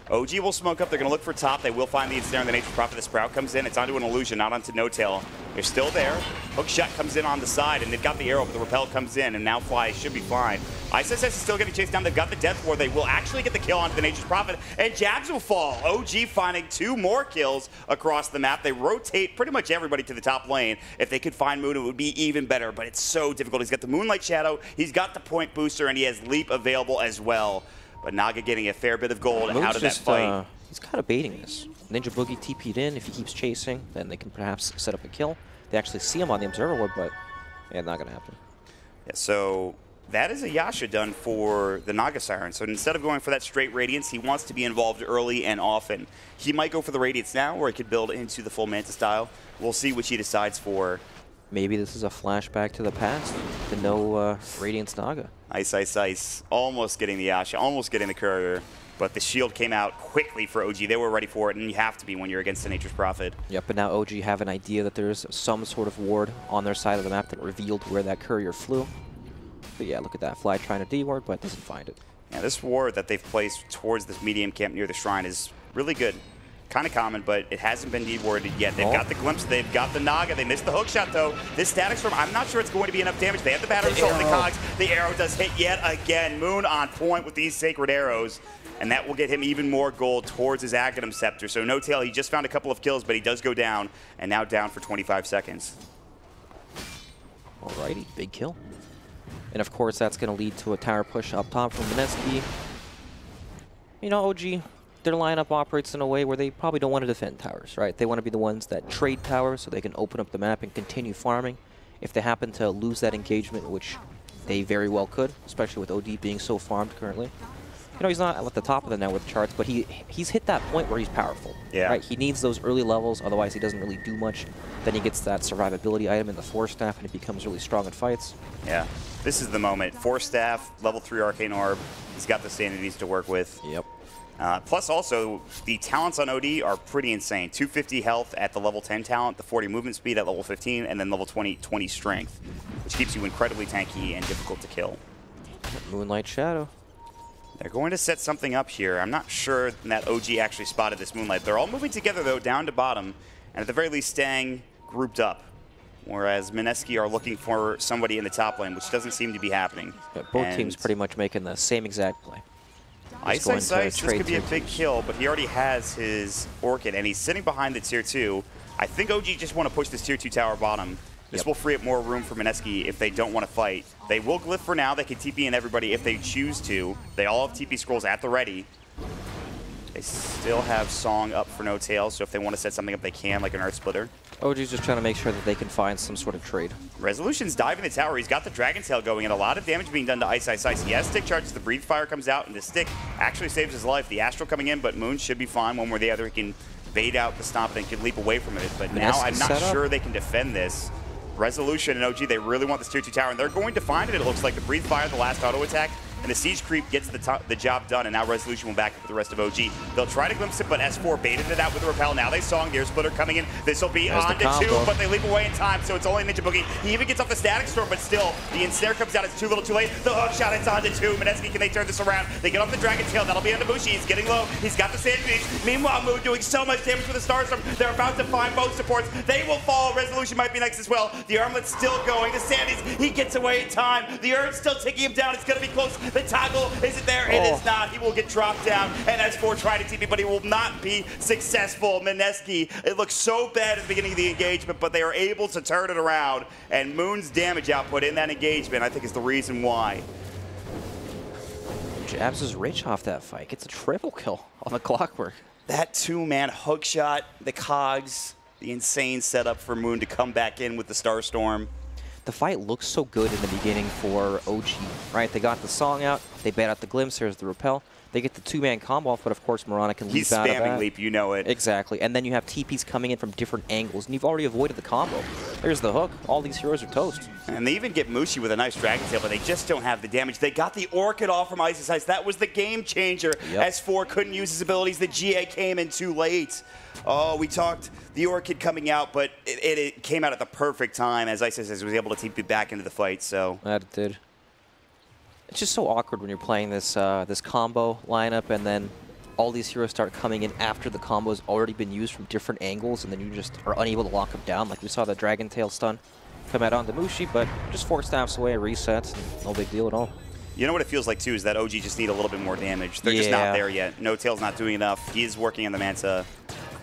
OG will smoke up. They're going to look for top. They will find the Ensnare, and the Nature's Prophet. The Sprout comes in. It's onto an Illusion, not onto Notail. They're still there. Hookshot comes in on the side, and they've got the arrow, but the Repel comes in, and now Fly should be fine. ISS is still getting chased down. They've got the Death Ward. They will actually get the kill onto the Nature's Prophet, and Jabs will fall. OG finding 2 more kills across the map. They rotate pretty much everybody to the top lane. If they could find Moon, it would be even better, but it's so difficult. He's got the Moonlight Shadow, he's got the Point Booster, and he has Leap available as well. But Naga getting a fair bit of gold out of that fight. He's kind of baiting this. Ninja Boogie TP'd in. If he keeps chasing, then they can perhaps set up a kill. They actually see him on the Observer Ward, but yeah, not going to happen. Yeah, so that is a Yasha done for the Naga Siren. So instead of going for that straight Radiance, he wants to be involved early and often. He might go for the Radiance now, or he could build into the full Manta style. We'll see which he decides for. Maybe this is a flashback to the past. The no Radiance Naga. Ice, Ice, Ice. Almost getting the Yasha, almost getting the Courier. But the shield came out quickly for OG. They were ready for it, and you have to be when you're against the Nature's Prophet. Yep, but now OG have an idea that there's some sort of ward on their side of the map that revealed where that Courier flew. But yeah, look at that. Fly trying to D-ward, but doesn't find it. Yeah, this ward that they've placed towards this medium camp near the shrine is really good. Kind of common, but it hasn't been D-warded yet. They've got the Glimpse, they've got the Naga. They missed the hookshot, though. This Static Storm, I'm not sure it's going to be enough damage. They have the Battery Assault and the Cogs. The arrow does hit yet again. Moon on point with these Sacred Arrows. And that will get him even more gold towards his Aghanim Scepter. So Notail, he just found a couple of kills, but he does go down, and now down for 25 seconds. Alrighty, big kill. And of course, that's going to lead to a tower push up top from Mineski. You know, OG, their lineup operates in a way where they probably don't want to defend towers, right? They want to be the ones that trade towers so they can open up the map and continue farming. If they happen to lose that engagement, which they very well could, especially with OD being so farmed currently, you know, he's not at the top of the net worth charts, but he's hit that point where he's powerful. Yeah. Right? He needs those early levels, otherwise he doesn't really do much. Then he gets that survivability item in the Force Staff, and he becomes really strong in fights. Yeah. This is the moment. Force Staff, level 3 Arcane Orb. He's got the sanities to work with. Yep. Plus, also, the talents on OD are pretty insane. 250 health at the level 10 talent, the 40 movement speed at level 15, and then level 20 strength, which keeps you incredibly tanky and difficult to kill. Moonlight Shadow. They're going to set something up here. I'm not sure that OG actually spotted this Moonlight. They're all moving together, though, down to bottom, and at the very least staying grouped up, whereas Mineski are looking for somebody in the top lane, which doesn't seem to be happening. Yeah, both teams pretty much making the same exact play. Ice, this could be a big kill, but he already has his Orchid, and he's sitting behind the Tier 2. I think OG just want to push this Tier 2 tower bottom. This will free up more room for Mineski if they don't want to fight. They will glyph for now. They can TP in everybody if they choose to. They all have TP scrolls at the ready. They still have Song up for no tail, so if they want to set something up, they can, like an Earth Splitter. OG's just trying to make sure that they can find some sort of trade. Resolution's diving the tower. He's got the Dragon Tail going, and a lot of damage being done to Ice. He has stick charges. The Breathe Fire comes out, and the stick actually saves his life. The Astral coming in, but Moon should be fine. One way or the other, he can bait out the Stomp and can leap away from it. But now I'm not sure they can defend this. Resolution and OG, they really want this Tier 2 tower, and they're going to find it. It looks like the Breathe Fire, the last auto attack, and the Siege Creep gets the job done, and now Resolution will back up with the rest of OG. They'll try to glimpse it, but S4 baited it out with the Repel. Now they Song, the Air Splitter coming in. This will be on to 2, but they leap away in time, so it's only Ninja Boogie. He even gets off the Static Storm, but still, the Ensnare comes out. It's too little too late. The hook shot, it's on to 2. Mineski, can they turn this around? They get off the Dragon Tail. That'll be on Bushi. He's getting low. He's got the Sand Beach. Meanwhile, Moon doing so much damage with the Starstorm. They're about to find both supports. They will fall. Resolution might be next as well. The Armlet's still going. The Sandys, he gets away in time. The Urn's still taking him down. It's going to be close. The Toggle, is it there? It is not. He will get dropped down. And S4 tried to TP, but he will not be successful. Mineski, it looks so bad at the beginning of the engagement, but they are able to turn it around. And Moon's damage output in that engagement, I think, is the reason why. Jabs is rich off that fight. Gets a triple kill on the Clockwork. That 2-man hook shot, the cogs, the insane setup for Moon to come back in with the Starstorm. The fight looks so good in the beginning for OG, right? They got the Song out, they bait out the Glimpse, here's the Repel. They get the 2-man combo off, but of course Mirana can leap out of that. He's spamming leap, you know it. Exactly, and then you have TPs coming in from different angles, and you've already avoided the combo. There's the hook. All these heroes are toast. And they even get Mushi with a nice Dragon Tail, but they just don't have the damage. They got the Orchid off from Ice's Ice. That was the game changer. Yep. S4 couldn't use his abilities. The GA came in too late. Oh, we talked the Orchid coming out, but it came out at the perfect time as Ice's Ice was able to TP back into the fight. So that it did. It's just so awkward when you're playing this this combo lineup, and then all these heroes start coming in after the combo's already been used from different angles, and then you just are unable to lock them down. Like we saw the Dragon Tail stun come out onto Mushi, but just 4 staffs away, resets, no big deal at all. You know what it feels like, too, is that OG just need a little bit more damage. They're just not there yet. No Tail's not doing enough. He is working on the Manta,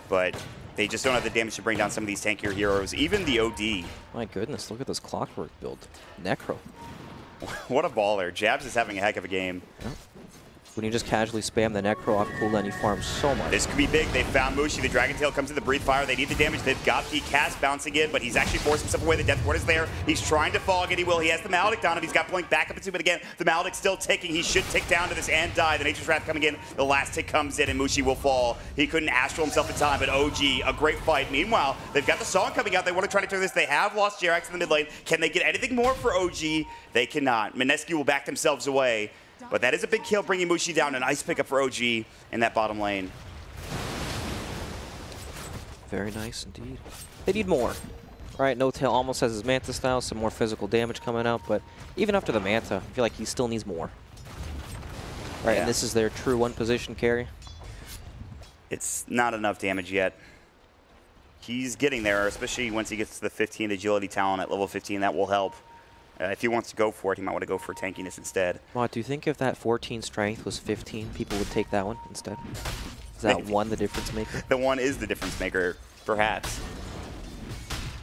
but they just don't have the damage to bring down some of these tankier heroes. Even the OD. My goodness, look at this Clockwork build. Necro. What a baller. Jabs is having a heck of a game. Yep. When you just casually spam the Necro off cooldown, you farm so much. This could be big. They found Mushi. The Dragon Tail comes in the Breathe Fire. They need the damage. They've got the cast bouncing in, but he's actually forced himself away. The Death Ward is there. He's trying to fog it. He will. He has the Maledict on him. He's got Blink back up into it again. The Maledict's still ticking. He should tick down to this and die. The Nature's Wrath coming in. The last tick comes in, and Mushi will fall. He couldn't Astral himself in time, but OG, a great fight. Meanwhile, they've got the Song coming out. They want to try to turn this. They have lost Jerax in the mid lane. Can they get anything more for OG? They cannot. Mineski will back themselves away. But that is a big kill, bringing Mushi down. A nice pickup for OG in that bottom lane. Very nice indeed. They need more. Right, No Tail almost has his Manta style, some more physical damage coming out, but even after the Manta, I feel like he still needs more. Right, and this is their true one-position carry. It's not enough damage yet. He's getting there, especially once he gets to the 15 agility talent at level 15. That will help. If he wants to go for it, he might want to go for tankiness instead. Well, do you think if that 14 strength was 15, people would take that one instead? Is that one the difference maker? The one is the difference maker, perhaps.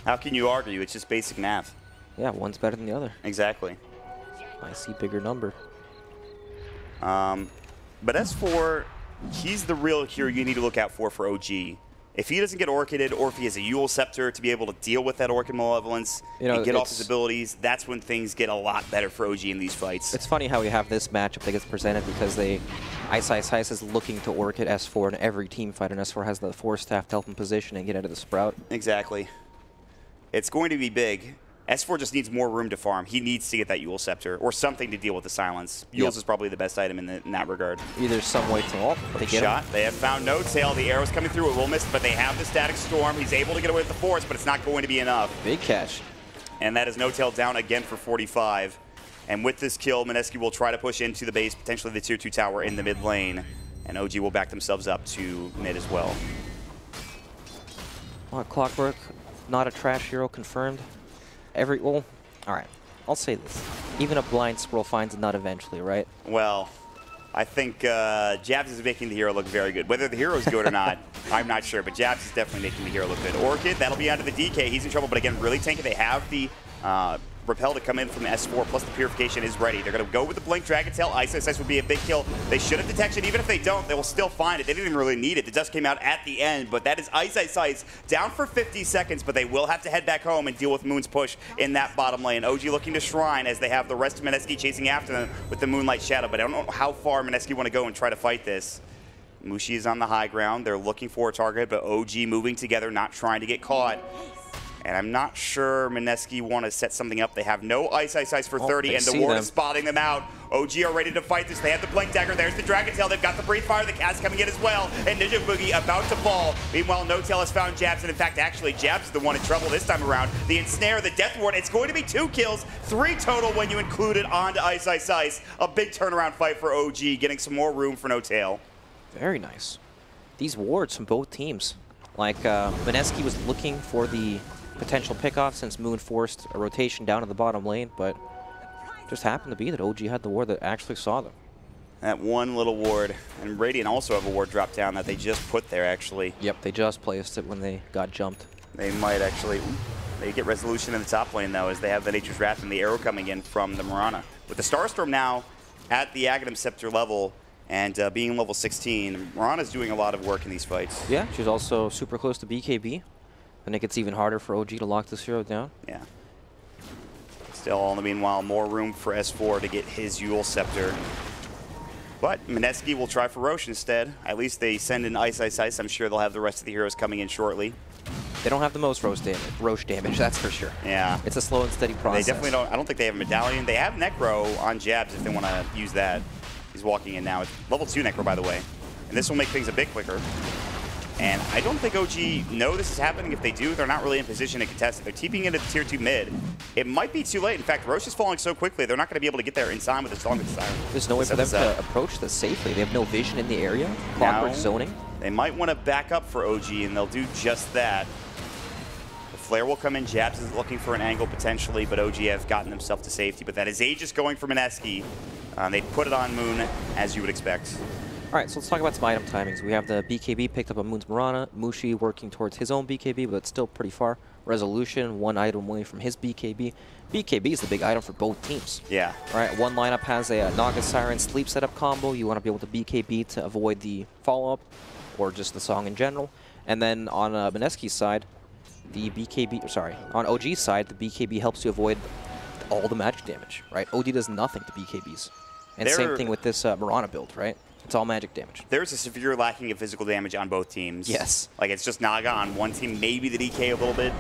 How can you argue? It's just basic math. Yeah, one's better than the other. Exactly. I see bigger number. But as for, he's the real hero you need to look out for OG. if he doesn't get Orchided, or if he has a Yule Scepter to be able to deal with that Orchid Malevolence and get off his abilities, that's when things get a lot better for OG in these fights. It's funny how we have this matchup that gets presented because Ice is looking to Orchid S4, and every team fight in S4 has the Force Staff to help him position and get into the Sprout. Exactly. It's going to be big. S4 just needs more room to farm. He needs to get that Yule Scepter or something to deal with the silence. Yule's is probably the best item in that regard. Either some way to ult, they get shot. Him. They have found No Tail. The arrow's coming through. It will miss, but they have the Static Storm. He's able to get away with the Force, but it's not going to be enough. Big catch. And that is No Tail down again for 45. And with this kill, Mineski will try to push into the base, potentially the tier 2 tower in the mid lane. And OG will back themselves up to mid as well. Clockwork, not a trash hero confirmed. Well, all right, I'll say this. Even a blind squirrel finds a nut eventually, right? Well, I think Jabs is making the hero look very good. Whether the hero's good or not, I'm not sure, but Jabs is definitely making the hero look good. Orchid, that'll be onto the DK. He's in trouble, but again, really tanky. They have the Repel to come in from S4, plus the Purification is ready. They're going to go with the Blink Dragon Tail. Ice would be a big kill. They should have detection. Even if they don't, they will still find it. They didn't even really need it. The dust came out at the end, but that is Ice down for 50 seconds, but they will have to head back home and deal with Moon's push in that bottom lane. OG looking to Shrine as they have the rest of Mineski chasing after them with the Moonlight Shadow, but I don't know how far Mineski want to go and try to fight this. Mushi is on the high ground. They're looking for a target, but OG moving together, not trying to get caught. And I'm not sure Mineski want to set something up. They have no Ice for 30, and the ward is spotting them out. OG are ready to fight this. They have the Blink Dagger. There's the Dragon Tail. They've got the Breathe Fire. The Cast coming in as well. And Ninja Boogie about to fall. Meanwhile, No Tail has found Jabs. And in fact, actually, Jabs is the one in trouble this time around. The Ensnare, the Death Ward. It's going to be 2 kills, 3 total when you include it onto Ice. A big turnaround fight for OG, getting some more room for No Tail. Very nice. These wards from both teams. Like, Mineski was looking for the potential pickoff since Moon forced a rotation down to the bottom lane, but just happened to be that OG had the ward that actually saw them. That one little ward, and Radiant also have a ward drop down that they just put there, actually. Yep, they just placed it when they got jumped. They might actually, they get resolution in the top lane, though, as they have the Nature's Wrath and the arrow coming in from the Mirana. With the Starstorm now at the Aghanim Scepter level, and being level 16, Mirana's doing a lot of work in these fights. Yeah, she's also super close to BKB. And it gets even harder for OG to lock this hero down. Yeah. Still, all in the meanwhile, more room for S4 to get his Yule Scepter. But Mineski will try for Roche instead. At least they send in Ice. I'm sure they'll have the rest of the heroes coming in shortly. They don't have the most Roche damage, that's for sure. Yeah. It's a slow and steady process. They definitely don't. I don't think they have a Medallion. They have Necro on Jabs if they want to use that. He's walking in now. It's level 2 Necro, by the way. And this will make things a bit quicker. And I don't think OG know this is happening. If they do, they're not really in position to contest it. They're TPing into the tier 2 mid. It might be too late. In fact, Roche is falling so quickly, they're not going to be able to get there in time with the Song of Desire. There's no way for them to approach this safely. They have no vision in the area. Clockwork zoning. They might want to back up for OG, and they'll do just that. The Flare will come in. Jabs is looking for an angle potentially, but OG have gotten themselves to safety. But that is Aegis going for Mineski. They put it on Moon, as you would expect. All right, so let's talk about some item timings. We have the BKB picked up on Moon's Mirana. Mushi working towards his own BKB, but it's still pretty far. Resolution, 1 item away from his BKB. BKB is the big item for both teams. Yeah. All right, one lineup has a Naga Siren sleep setup combo. You want to be able to BKB to avoid the follow-up or just the song in general. And then on Mineski's side, the BKB, sorry, on OG's side, the BKB helps you avoid all the magic damage, right? OD does nothing to BKBs. And same thing with this Mirana build, right? It's all magic damage. There's a severe lacking of physical damage on both teams. Yes. Like, it's just Naga on one team, maybe the DK a little bit,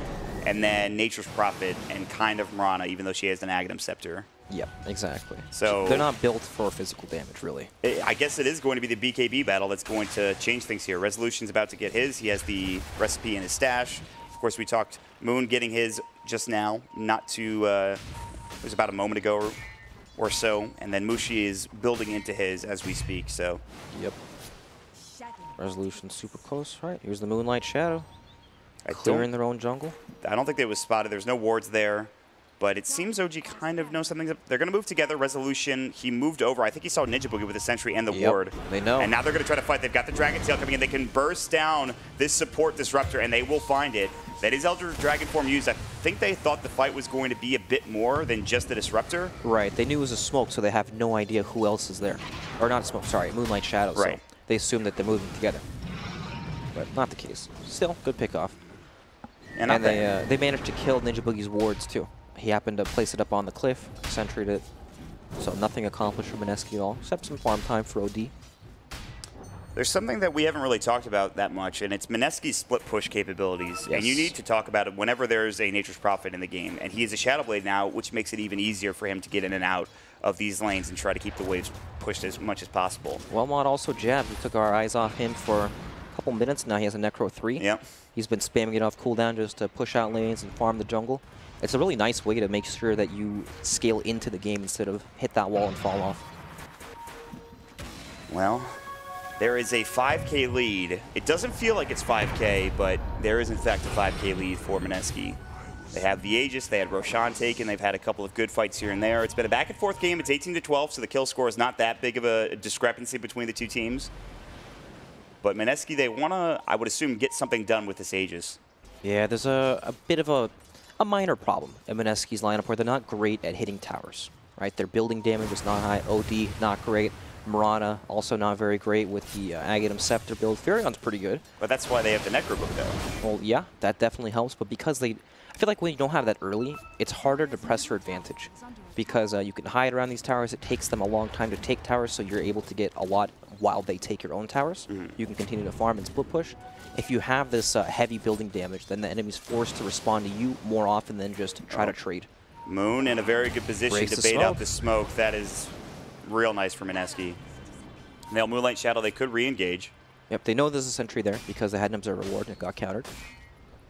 and then Nature's Prophet and kind of Mirana, even though she has an Aghanim Scepter. Yep, exactly. So they're not built for physical damage, really. I guess it is going to be the BKB battle that's going to change things here. Resolution's about to get his. He has the recipe in his stash. Of course, we talked Moon getting his just now, not too, it was about a moment ago or so, and then Mushi is building into his as we speak, so. Yep. Resolution super close, right? Here's the Moonlight Shadow. Clearing their own jungle. I don't think they was spotted. There's no wards there, but it seems OG kind of knows something. They're going to move together. Resolution, he moved over. I think he saw Ninja Boogie with the Sentry and the ward. They know. And now they're going to try to fight. They've got the Dragon Tail coming in. They can burst down this support disruptor, and they will find it. That is Elder Dragon form used. I think they thought the fight was going to be a bit more than just the disruptor. Right. They knew it was a smoke, so they have no idea who else is there. Or not a smoke, sorry, Moonlight Shadow. Right. So they assume that they're moving together. but not the case. Still, good pickoff. And they managed to kill Ninja Boogie's wards, too. He happened to place it up on the cliff, sentryed it, so nothing accomplished for Mineski at all, except some farm time for OD. There's something that we haven't really talked about that much, and it's Mineski's split push capabilities. Yes. And you need to talk about it whenever there's a Nature's Prophet in the game. And he is a Shadow Blade now, which makes it even easier for him to get in and out of these lanes and try to keep the waves pushed as much as possible. Wellmont also jabbed. We took our eyes off him for a couple minutes. Now he has a Necro 3. Yep. He's been spamming it off cooldown just to push out lanes and farm the jungle. It's a really nice way to make sure that you scale into the game instead of hit that wall and fall off. Well, there is a 5K lead. It doesn't feel like it's 5K, but there is in fact a 5K lead for Mineski. They have the Aegis, they had Roshan taken, they've had a couple of good fights here and there. It's been a back and forth game, it's 18-12, so the kill score is not that big of a discrepancy between the two teams. But Mineski, they want to, I would assume, get something done with this Aegis. Yeah, there's a bit of a minor problem in Mineski's lineup where they're not great at hitting towers, right? Their building damage is not high, OD not great, Mirana also not very great with the Aghanim Scepter build. Furion's pretty good. But that's why they have the Necro Book, though. Well, yeah, that definitely helps, but because I feel like when you don't have that early, it's harder to press your advantage because you can hide around these towers. It takes them a long time to take towers, so you're able to get a lot while they take your own towers. You can continue to farm and split push. If you have this heavy building damage, then the enemy's forced to respond to you more often than just try to trade. Moon in a very good position Breaks to bait out the smoke. That is real nice for Mineski. Now, Moonlight Shadow, they could re-engage. Yep, they know there's a sentry there because they had an Observer Ward and it got countered.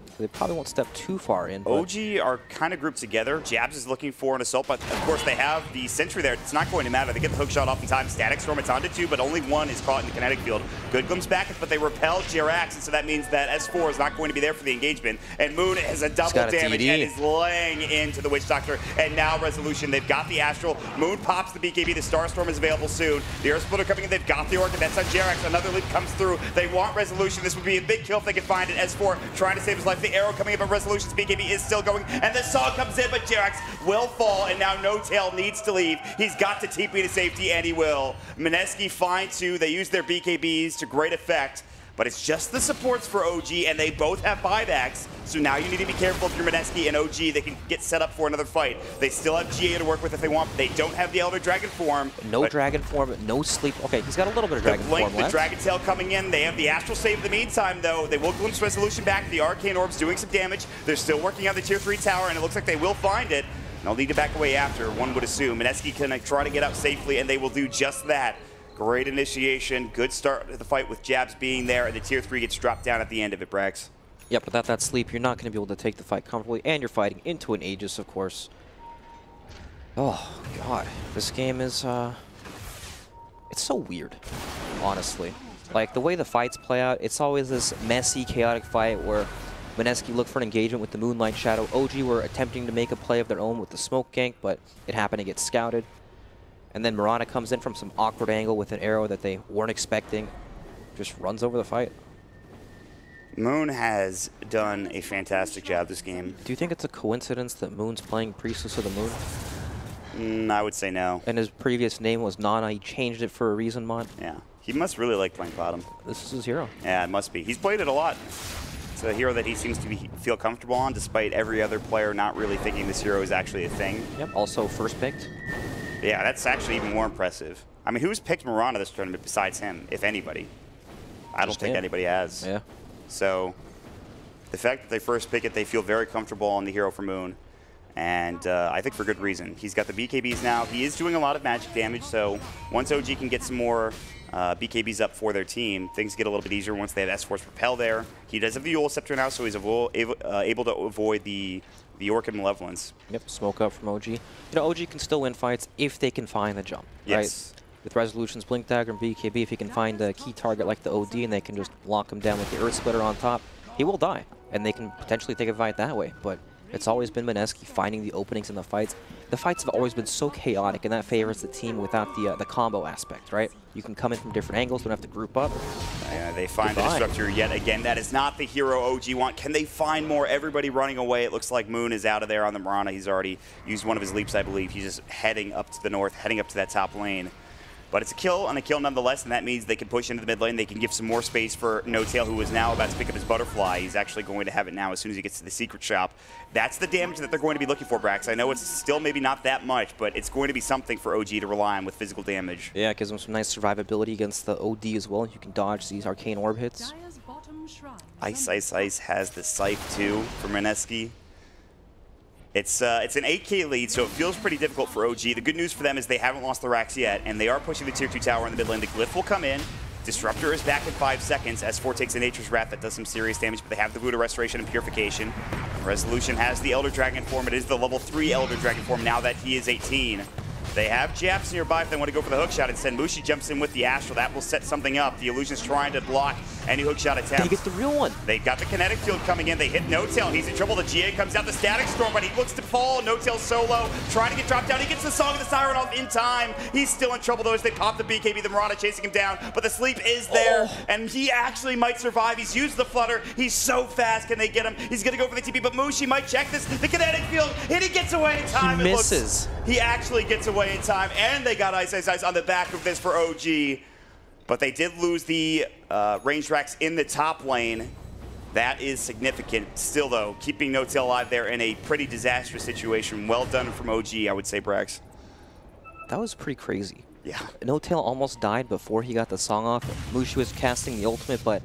So they probably won't step too far in. OG are kind of grouped together. Jabs is looking for an assault, but of course they have the sentry there. It's not going to matter. They get the hook shot off in time. Static Storm, it's onto two, but only one is caught in the kinetic field. Good glimpse back, but they repel Jirax, and so that means that S4 is not going to be there for the engagement. And Moon has a double damage and is laying into the Witch Doctor. And now Resolution, they've got the Astral. Moon pops the BKB. The Starstorm is available soon. The Earth Splitter coming in. They've got the Orc, and that's on Jirax. Another leap comes through. They want Resolution. This would be a big kill if they could find it. S4 trying to save his life. The arrow coming up, but Resolution's BKB is still going, and the Saw comes in, but Jirax will fall, and now No Tail needs to leave. He's got to TP to safety, and he will. Mineski find two. They use their BKBs to great effect, but it's just the supports for OG, and they both have buybacks, so now you need to be careful if you're Mineski and OG. They can get set up for another fight. They still have GA to work with if they want, but they don't have the Elder Dragon form. No Dragon form, no sleep. Okay, he's got a little bit of Dragon form left. The Dragon Tail coming in. They have the Astral Save in the meantime, though. They will glimpse Resolution back. The Arcane Orb's doing some damage. They're still working on the Tier 3 tower, and it looks like they will find it. And they'll need to back away after, one would assume. Mineski can try to get out safely, and they will do just that. Great initiation, good start to the fight with Jabs being there, and the Tier 3 gets dropped down at the end of it, Brax. Yep, without that sleep, you're not going to be able to take the fight comfortably, and you're fighting into an Aegis, of course. Oh, God. This game is, it's so weird, honestly. Like, the way the fights play out, it's always this messy, chaotic fight where Mineski looked for an engagement with the Moonlight Shadow. OG were attempting to make a play of their own with the smoke gank, but it happened to get scouted. And then Mirana comes in from some awkward angle with an arrow that they weren't expecting. Just runs over the fight. Moon has done a fantastic job this game. Do you think it's a coincidence that Moon's playing Priestess of the Moon? I would say no. And his previous name was Nana. He changed it for a reason, Mod. Yeah. He must really like playing bottom. This is his hero. Yeah, it must be. He's played it a lot. It's a hero that he seems to feel comfortable on, despite every other player not really thinking this hero is actually a thing. Yep, also first picked. Yeah, that's actually even more impressive. I mean, who's picked Mirana this tournament besides him, if anybody? I don't think anybody has. Yeah. So the fact that they first pick it, they feel very comfortable on the hero for Moon. And I think for good reason. He's got the BKBs now. He is doing a lot of magic damage, so once OG can get some more BKBs up for their team, things get a little bit easier once they have S-Force Propel there. He does have the Eul Scepter now, so he's able to avoid the Orchid Malevolence. Yep, smoke up from OG. You know, OG can still win fights if they can find the jump, yes. right? With Resolution's Blink Dagger and BKB, if he can find a key target like the OD and they can just lock him down with the Earth Splitter on top, he will die. And they can potentially take a fight that way. But it's always been Mineski finding the openings in the fights. The fights have always been so chaotic, and that favors the team without the combo aspect, right? You can come in from different angles, don't have to group up. They find the Destructor yet again. That is not the hero OG want. Can they find more? Everybody running away. It looks like Moon is out of there on the Mirana. He's already used one of his leaps, I believe. He's just heading up to the north, heading up to that top lane. But it's a kill and a kill nonetheless, and that means they can push into the mid lane. They can give some more space for No-Tail, who is now about to pick up his butterfly. He's actually going to have it now as soon as he gets to the secret shop. That's the damage that they're going to be looking for, Brax. I know it's still maybe not that much, but it's going to be something for OG to rely on with physical damage. Yeah, it gives them some nice survivability against the OD as well. You can dodge these arcane orb hits. Ice has the scythe too for Mineski. It's an 8K lead, so it feels pretty difficult for OG. The good news for them is they haven't lost the racks yet, and they are pushing the tier 2 tower in the mid lane. The glyph will come in. Disruptor is back in 5 seconds. S4 takes a Nature's Wrath that does some serious damage, but they have the Buddha Restoration and Purification. Resolution has the Elder Dragon form. It is the level 3 Elder Dragon form now that he is 18. They have jabs nearby if they want to go for the hookshot. Instead, Mushi jumps in with the Astral. That will set something up. The Illusion's trying to block any hookshot attempts. They get the real one. They got the kinetic field coming in. They hit No-Tail. He's in trouble. The GA comes out the Static Storm, but he looks to fall. No-Tail solo, trying to get dropped down. He gets the Song of the Siren off in time. He's still in trouble, though, as they pop the BKB. The Mirana chasing him down, but the sleep is there, and he actually might survive. He's used the Flutter. He's so fast. Can they get him? He's going to go for the TP, but Mushi might check this. The kinetic field, and he gets away in time. He misses. He actually gets away in time, and they got Ice on the back of this for OG. But they did lose the range racks in the top lane. That is significant. Still, though, keeping No-Tail alive there in a pretty disastrous situation. Well done from OG, I would say, Brax. That was pretty crazy. Yeah. No-Tail almost died before he got the song off. Mushi was casting the ultimate, but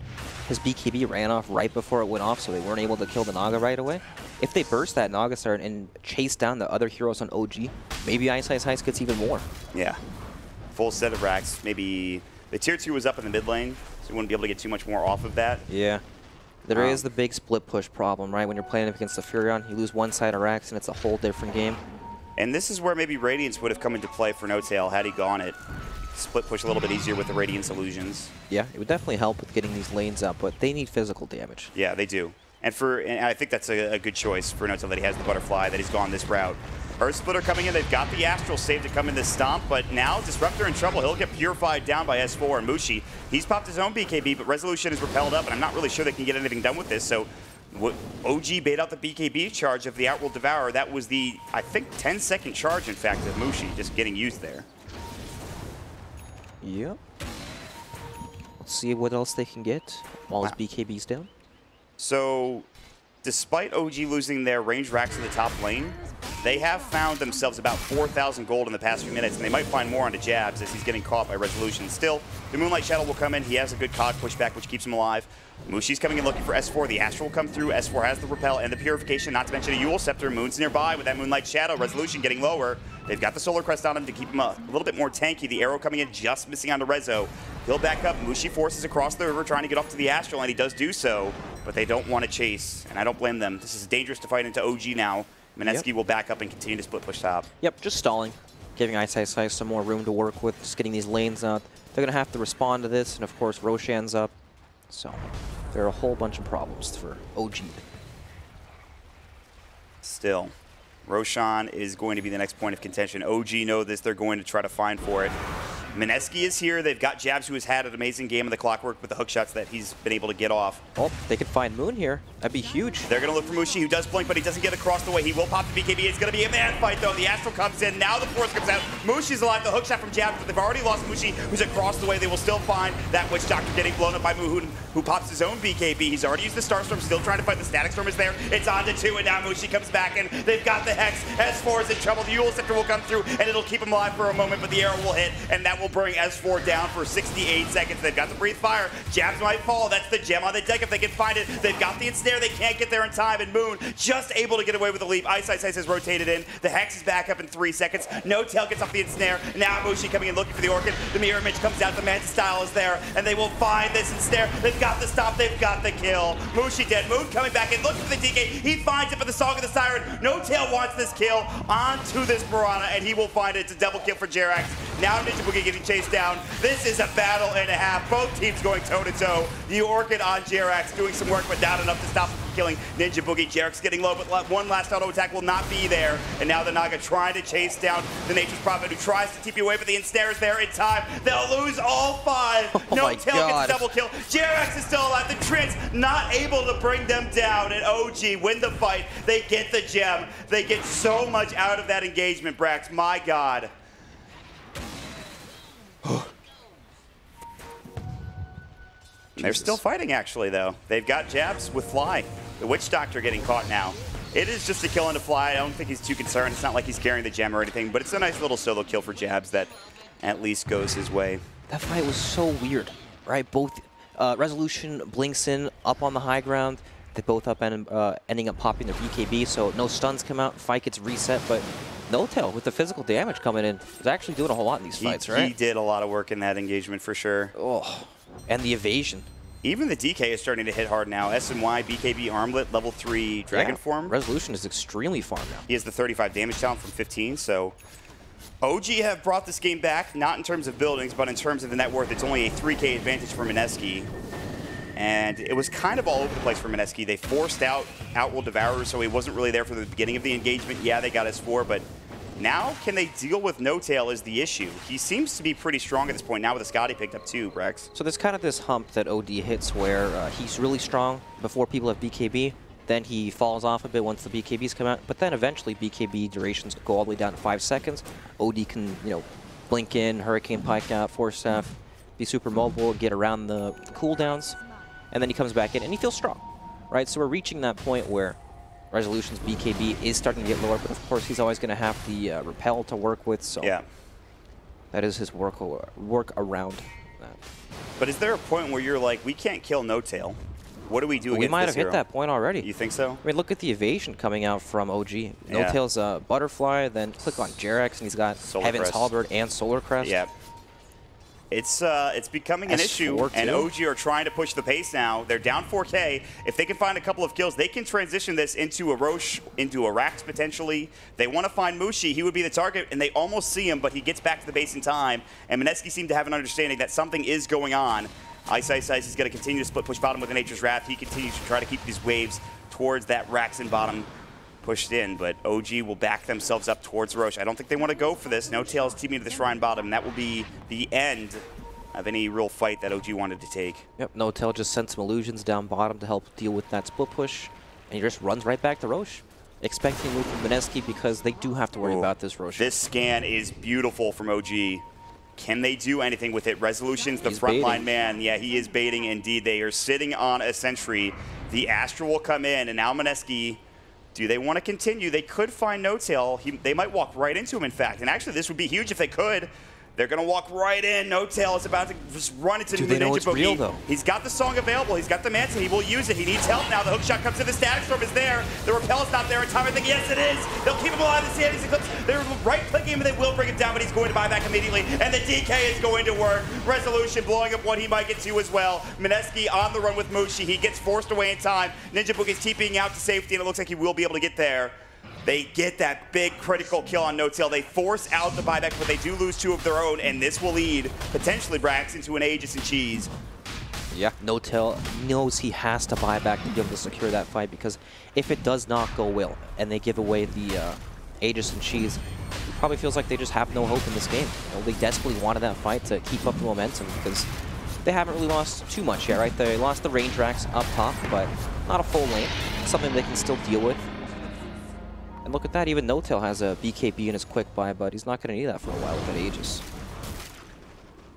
his BKB ran off right before it went off, so they weren't able to kill the Naga right away. If they burst that Naga Star and chase down the other heroes on OG, maybe Ice gets even more. Yeah. Full set of racks. Maybe the tier 2 was up in the mid lane, so you wouldn't be able to get too much more off of that. Yeah. There is the big split push problem, right? When you're playing against the Furion, you lose one side of racks and it's a whole different game. And this is where maybe Radiance would have come into play for No-Tail had he gone it. Split push a little bit easier with the Radiance illusions. Yeah, it would definitely help with getting these lanes up, but they need physical damage. Yeah, they do. And I think that's a good choice for No-Tail that he has the Butterfly, that he's gone this route. Earth Splitter coming in. They've got the Astral save to come in this stomp, but now Disruptor in trouble. He'll get purified down by S4 and Mushi. He's popped his own BKB, but Resolution is repelled up, and I'm not really sure they can get anything done with this. So OG bait out the BKB charge of the Outworld Devourer. That was the, I think, 10-second charge, in fact, of Mushi just getting used there. Yep. Let's see what else they can get while his BKB's down. So, despite OG losing their range racks in the top lane, they have found themselves about 4,000 gold in the past few minutes, and they might find more onto jabs as he's getting caught by Resolution. Still, the Moonlight Shadow will come in. He has a good cog pushback, which keeps him alive. Mushi's coming in looking for S4. The Astral will come through. S4 has the Repel and the Purification, not to mention a Eul Scepter. Moon's nearby with that Moonlight Shadow. Resolution getting lower. They've got the Solar Crest on him to keep him a little bit more tanky. The arrow coming in, just missing onto Rezo. He'll back up. Mushi forces across the river, trying to get off to the Astral, and he does do so, but they don't want to chase, and I don't blame them. This is dangerous to fight into OG now. Mineski will back up and continue to split push top. Yep, just stalling, giving Ice some more room to work with, just getting these lanes out. They're going to have to respond to this, and of course, Roshan's up. So, there are a whole bunch of problems for OG. Still, Roshan is going to be the next point of contention. OG know this. They're going to try to find for it. Mineski is here. They've got Jabs, who has had an amazing game of the Clockwork with the hook shots that he's been able to get off. Oh, they could find Moon here. That'd be huge. They're going to look for Mushi, who does blink, but he doesn't get across the way. He will pop the BKB. It's going to be a man fight, though. The Astral comes in. Now the Force comes out. Mushi's alive. The hook shot from Jabs, but they've already lost Mushi, who's across the way. They will still find that Witch Doctor getting blown up by Muhun, who pops his own BKB. He's already used the Starstorm, still trying to fight. The Static Storm is there. It's on to 2, and now Mushi comes back in. They've got the Hex. S4 is in trouble. The Eul Scepter will come through, and it'll keep him alive for a moment, but the arrow will hit, and that will bring S4 down for 68 seconds. They've got the Breathe Fire. Jabs might fall. That's the gem on the deck if they can find it. They've got the Ensnare. They can't get there in time, and Moon just able to get away with the leap. Ice has rotated in. The Hex is back up in 3 seconds. No-Tail gets off the Ensnare. Now Mushi coming in looking for the Orchid. The Mirror Image comes out. The Manta Style is there, and they will find this Ensnare. They've got the stop. They've got the kill. Mushi dead. Moon coming back in, looking for the DK. He finds it for the Song of the Siren. No-Tail wants this kill onto this Piranha, and he will find it. It's a double kill for Jerax. Now Ninja Boogie getting chased down. This is a battle and a half. Both teams going toe-to-toe. The Orchid on Jerax doing some work, but not enough to stop him from killing Ninja Boogie. Jerax getting low, but one last auto attack will not be there. And now the Naga trying to chase down the Nature's Prophet, who tries to TP away, but the Ensnare is there in time. They'll lose all 5. Oh No-Tail gets a double kill. Jerax is still alive. The Trins not able to bring them down. And OG win the fight. They get the gem. They get so much out of that engagement, Brax. My God. They're still fighting, actually, though. They've got jabs with Fly. The Witch Doctor getting caught now. It is just a kill into Fly. I don't think he's too concerned. It's not like he's carrying the gem or anything, but it's a nice little solo kill for Jabs that at least goes his way. That fight was so weird, right? Both Resolution blinks in up on the high ground. They both ending up popping their BKB, so no stuns come out. Fight gets reset, but No-Tail with the physical damage coming in is actually doing a whole lot in these fights, right? He did a lot of work in that engagement for sure. Oh, and the evasion. Even the DK is starting to hit hard now. SNY, BKB, Armlet, level 3 Dragon Form. Resolution is extremely farm now. He has the 35 damage talent from 15, so OG have brought this game back, not in terms of buildings, but in terms of the net worth. It's only a 3K advantage for Mineski. And it was kind of all over the place for Mineski. They forced out Outworld Devourer, so he wasn't really there for the beginning of the engagement. Yeah, they got his 4, but now can they deal with No-Tail is the issue. He seems to be pretty strong at this point, now with a Scotty picked up too, Brex. So there's kind of this hump that OD hits where he's really strong before people have BKB. Then he falls off a bit once the BKBs come out. But then eventually BKB durations go all the way down to 5 seconds. OD can, blink in, Hurricane Pike out, Force Staff, be super mobile, get around the cooldowns. And then he comes back in and he feels strong, right? So we're reaching that point where Resolution's BKB is starting to get lower, but of course he's always going to have the repel to work with, so yeah, that is his work around that. But is there a point where you're like, we can't kill No-Tail? What do we do against this hero? We might have hit that point already. You think so? I mean, look at the evasion coming out from OG. No-Tail's Butterfly, then click on Jerax, and he's got Solar Heaven's Crest. Halberd and Solar Crest. Yeah. It's becoming an issue, and OG are trying to push the pace now. They're down 4K. If they can find a couple of kills, they can transition this into a Roche, into a Rax potentially. They want to find Mushi. He would be the target, and they almost see him, but he gets back to the base in time. And Mineski seemed to have an understanding that something is going on. Ice is going to continue to split push bottom with a Nature's Wrath. He continues to try to keep these waves towards that Rax in bottom pushed in, but OG will back themselves up towards Roche. I don't think they want to go for this. No-Tail is teaming to the Shrine bottom, and that will be the end of any real fight that OG wanted to take. Yep, No-Tail just sent some illusions down bottom to help deal with that split push, and he just runs right back to Roche, expecting a move from Mineski because they do have to worry about this Roche. This scan is beautiful from OG. Can they do anything with it? Resolution's the frontline man. Yeah, he is baiting indeed. They are sitting on a sentry. The Astral will come in, and now Mineski, do they want to continue? They could find No-Tail. They might walk right into him, in fact. And actually, this would be huge if they could. They're going to walk right in. No-Tail is about to just run into the Ninja Boogie. Real, though? He's got the song available. He's got the Manson. He will use it. He needs help now. The hookshot comes in. The Static Storm is there. The Repel is not there in time. I think, yes, it is. They'll keep him alive. The Sandy's Eclipse. They're right-clicking him, and they will bring him down, but he's going to buy back immediately. And the DK is going to work. Resolution blowing up what he might get to as well. Mineski on the run with Mushi. He gets forced away in time. Ninja Boogie's TPing out to safety, and it looks like he will be able to get there. They get that big critical kill on No-Tail. They force out the buyback, but they do lose 2 of their own, and this will lead, potentially, Brax, into an Aegis and Cheese. Yeah, No-Tail knows he has to buy back to be able to secure that fight, because if it does not go well, and they give away the Aegis and Cheese, it probably feels like they just have no hope in this game. They desperately wanted that fight to keep up the momentum, because they haven't really lost too much yet, right? They lost the range racks up top, but not a full lane. Something they can still deal with. And look at that, even No-Tail has a BKB in his quick buy, but he's not going to need that for a while with that Aegis.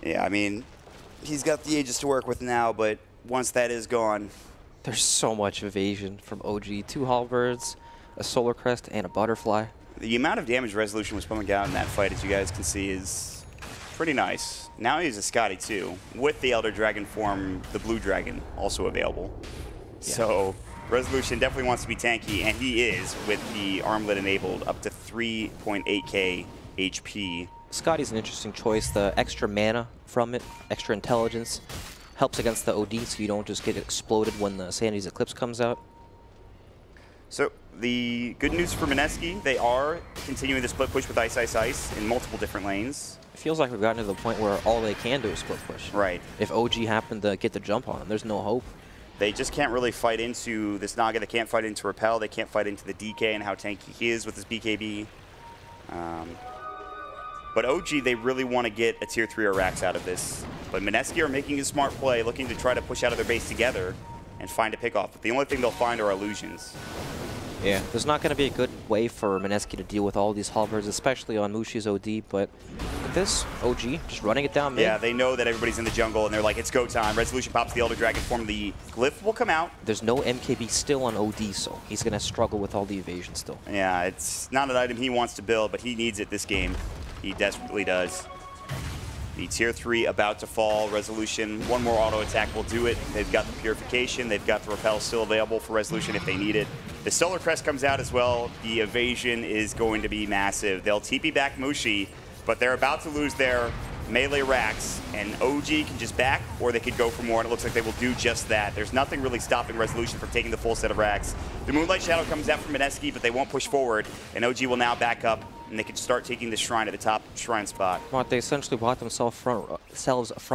Yeah, I mean, he's got the Aegis to work with now, but once that is gone... There's so much evasion from OG. 2 Halberds, a Solar Crest, and a Butterfly. The amount of damage Resolution was pumping out in that fight, as you guys can see, is pretty nice. Now he's a Scotty, too, with the Elder Dragon form, the Blue Dragon, also available. Yeah. So... Resolution definitely wants to be tanky, and he is with the Armlet enabled up to 3.8k HP. Scotty's an interesting choice. The extra mana from it, extra intelligence, helps against the OD so you don't just get exploded when the Sandy's Eclipse comes out. So the good news for Mineski, they are continuing the split push with Ice in multiple different lanes. It feels like we've gotten to the point where all they can do is split push. Right. If OG happened to get the jump on him, there's no hope. They just can't really fight into this Naga. They can't fight into Repel. They can't fight into the DK and how tanky he is with his BKB. But OG, they really want to get a Tier 3 or Rax out of this. But Mineski are making a smart play, looking to try to push out of their base together and find a pick-off. But the only thing they'll find are illusions. Yeah, there's not going to be a good way for Mineski to deal with all these halberds, especially on Mushi's OD, but with this, OG, just running it down mid. Yeah, they know that everybody's in the jungle, and they're like, it's go time. Resolution pops the Elder Dragon form. The glyph will come out. There's no MKB still on OD, so he's going to struggle with all the evasion still. Yeah, it's not an item he wants to build, but he needs it this game. He desperately does. The tier 3 about to fall. Resolution, one more auto attack will do it. They've got the Purification. They've got the Repel still available for Resolution if they need it. The Solar Crest comes out as well. The evasion is going to be massive. They'll TP back Mushi, but they're about to lose their melee racks, and OG can just back, or they could go for more, and it looks like they will do just that. There's nothing really stopping Resolution from taking the full set of racks. The Moonlight Shadow comes out from Mineski, but they won't push forward, and OG will now back up, and they can start taking the shrine at the top shrine spot. Well, they essentially bought themselves front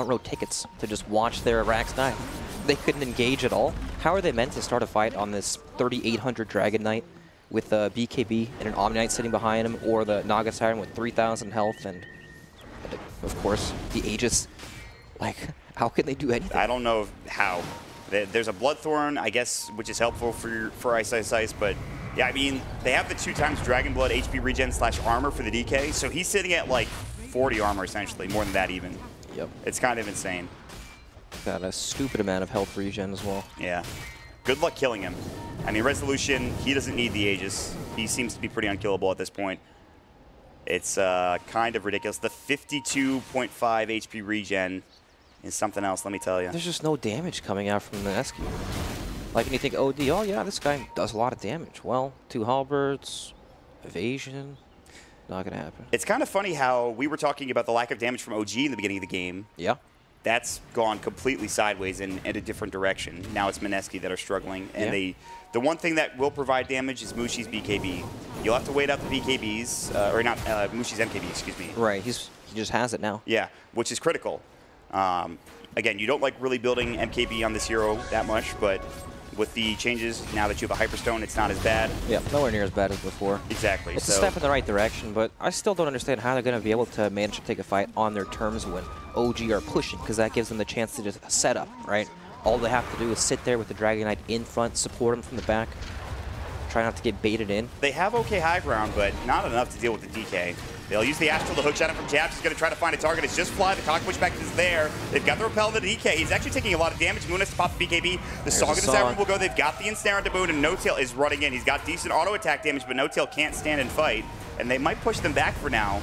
row tickets to just watch their racks die. They couldn't engage at all. How are they meant to start a fight on this 3,800 Dragon Knight with a BKB and an Omni Knight sitting behind him, or the Naga Siren with 3,000 health and of course the Aegis? Like, how can they do anything? I don't know how. There's a Bloodthorn, I guess, which is helpful for Ice, but yeah, I mean, they have the 2x Dragon Blood HP regen / armor for the DK, so he's sitting at like 40 armor essentially, more than that even. Yep. It's kind of insane. Got a stupid amount of health regen as well. Yeah. Good luck killing him. I mean, Resolution, he doesn't need the Aegis. He seems to be pretty unkillable at this point. It's kind of ridiculous. The 52.5 HP regen is something else, let me tell you. There's just no damage coming out from the Mineski. Like, when you think OD, oh yeah, this guy does a lot of damage. Well, 2 halberds, evasion, not gonna happen. It's kind of funny how we were talking about the lack of damage from OG in the beginning of the game. Yeah. That's gone completely sideways in a different direction. Now it's Mineski that are struggling, and the one thing that will provide damage is Mushi's BKB. You'll have to wait out the BKBs, or not Mushi's MKB, excuse me. Right, he just has it now. Yeah, which is critical. Again, you don't like really building MKB on this hero that much, but with the changes, now that you have a Hyperstone, it's not as bad. Yeah, nowhere near as bad as before. Exactly. It's a step in the right direction, but I still don't understand how they're going to be able to manage to take a fight on their terms when OG are pushing, because that gives them the chance to just set up, right? All they have to do is sit there with the Dragon Knight in front, support him from the back, try not to get baited in. They have okay high ground, but not enough to deal with the DK. They'll use the Astral to hookshot him from jabs. He's going to try to find a target. It's just fly. The cock pushback is there. They've got the repel to the DK. He's actually taking a lot of damage. Moon has to pop the BKB. The Song of the Siren will go. They've got the Ensnare to Boon, and No-Tail is running in. He's got decent auto attack damage, but No-Tail can't stand and fight. And they might push them back for now.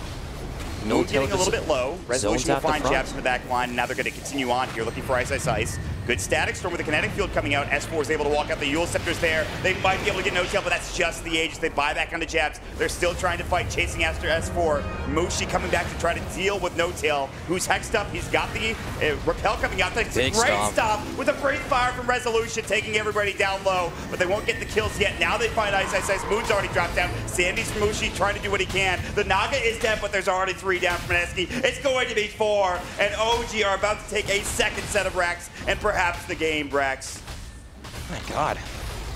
Moon getting a little bit low. Resolution will find jabs in the back line, and now they're going to continue on here, looking for Ice. Good static storm with the kinetic field coming out. S4 is able to walk out. The Yule Scepter's there. They might be able to get No-Tail, but that's just the Aegis. They buy back on the jabs. They're still trying to fight, chasing after S4. Mushi coming back to try to deal with No-Tail, who's hexed up. He's got the repel coming out. That's a great stop with a great fire from Resolution, taking everybody down low, but they won't get the kills yet. Now they find Ice. Moon's already dropped down. Sandy's from Mushi trying to do what he can. The Naga is dead, but there's already 3 down from Mineski. It's going to be 4, and OG are about to take a second set of racks, and perhaps the game, Brax. Oh my god.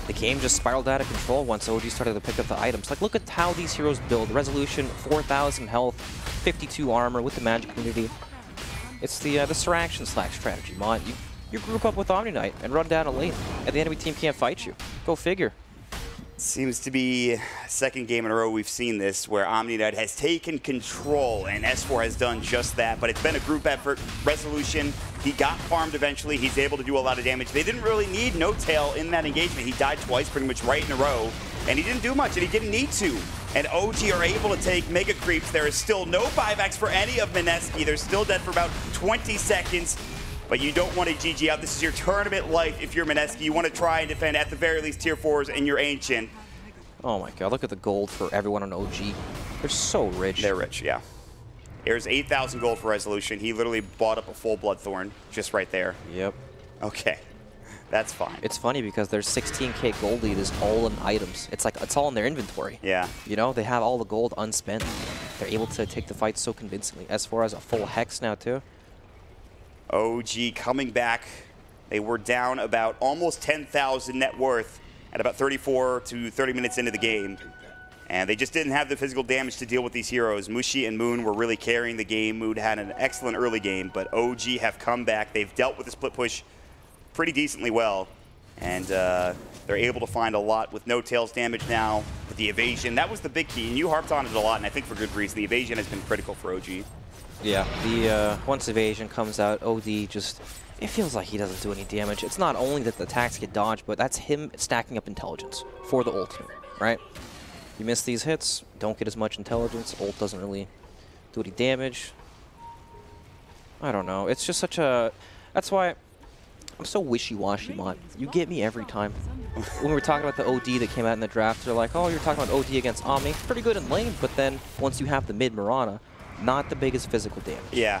The game just spiraled out of control once OG started to pick up the items. Like, look at how these heroes build. Resolution, 4,000 health, 52 armor with the magic immunity. It's the Seraction Slack strategy, Mon. You group up with Omni Knight and run down a lane, and the enemy team can't fight you. Go figure. Seems to be second game in a row we've seen this, where Omni Knight has taken control, and S4 has done just that. But it's been a group effort. Resolution, he got farmed eventually. He's able to do a lot of damage. They didn't really need No-Tail in that engagement. He died twice, pretty much right in a row, and he didn't do much, and he didn't need to. And OG are able to take mega creeps. There is still no buybacks for any of Mineski. They're still dead for about 20 seconds. But you don't want to GG out. This is your tournament life if you're Mineski. You want to try and defend at the very least tier 4s and you're Ancient. Oh my god, look at the gold for everyone on OG. They're so rich. They're rich, yeah. There's 8,000 gold for Resolution. He literally bought up a full Bloodthorn just right there. Yep. Okay, that's fine. It's funny because their 16k gold lead is all in items. It's like, it's all in their inventory. Yeah. You know, they have all the gold unspent. They're able to take the fight so convincingly. S4 has a full hex now too. OG coming back. They were down about almost 10,000 net worth at about 34 to 30 minutes into the game. And they just didn't have the physical damage to deal with these heroes. Mushi and Moon were really carrying the game. Moon had an excellent early game, but OG have come back. They've dealt with the split push pretty decently well. And They're able to find a lot with no tails damage now. With the evasion, that was the big key, and you harped on it a lot, and I think for good reason. The evasion has been critical for OG. Yeah, the once evasion comes out, OD just, it feels like he doesn't do any damage. It's not only that the attacks get dodged, but that's him stacking up intelligence for the ultimate, right? You miss these hits, don't get as much intelligence, ult doesn't really do any damage. I don't know, it's just such a, that's why I'm so wishy-washy, Mont. You get me every time. When we were talking about the OD that came out in the draft, they're like, oh, you're talking about OD against Omni. Pretty good in lane, but then once you have the mid Mirana, not the biggest physical damage. Yeah.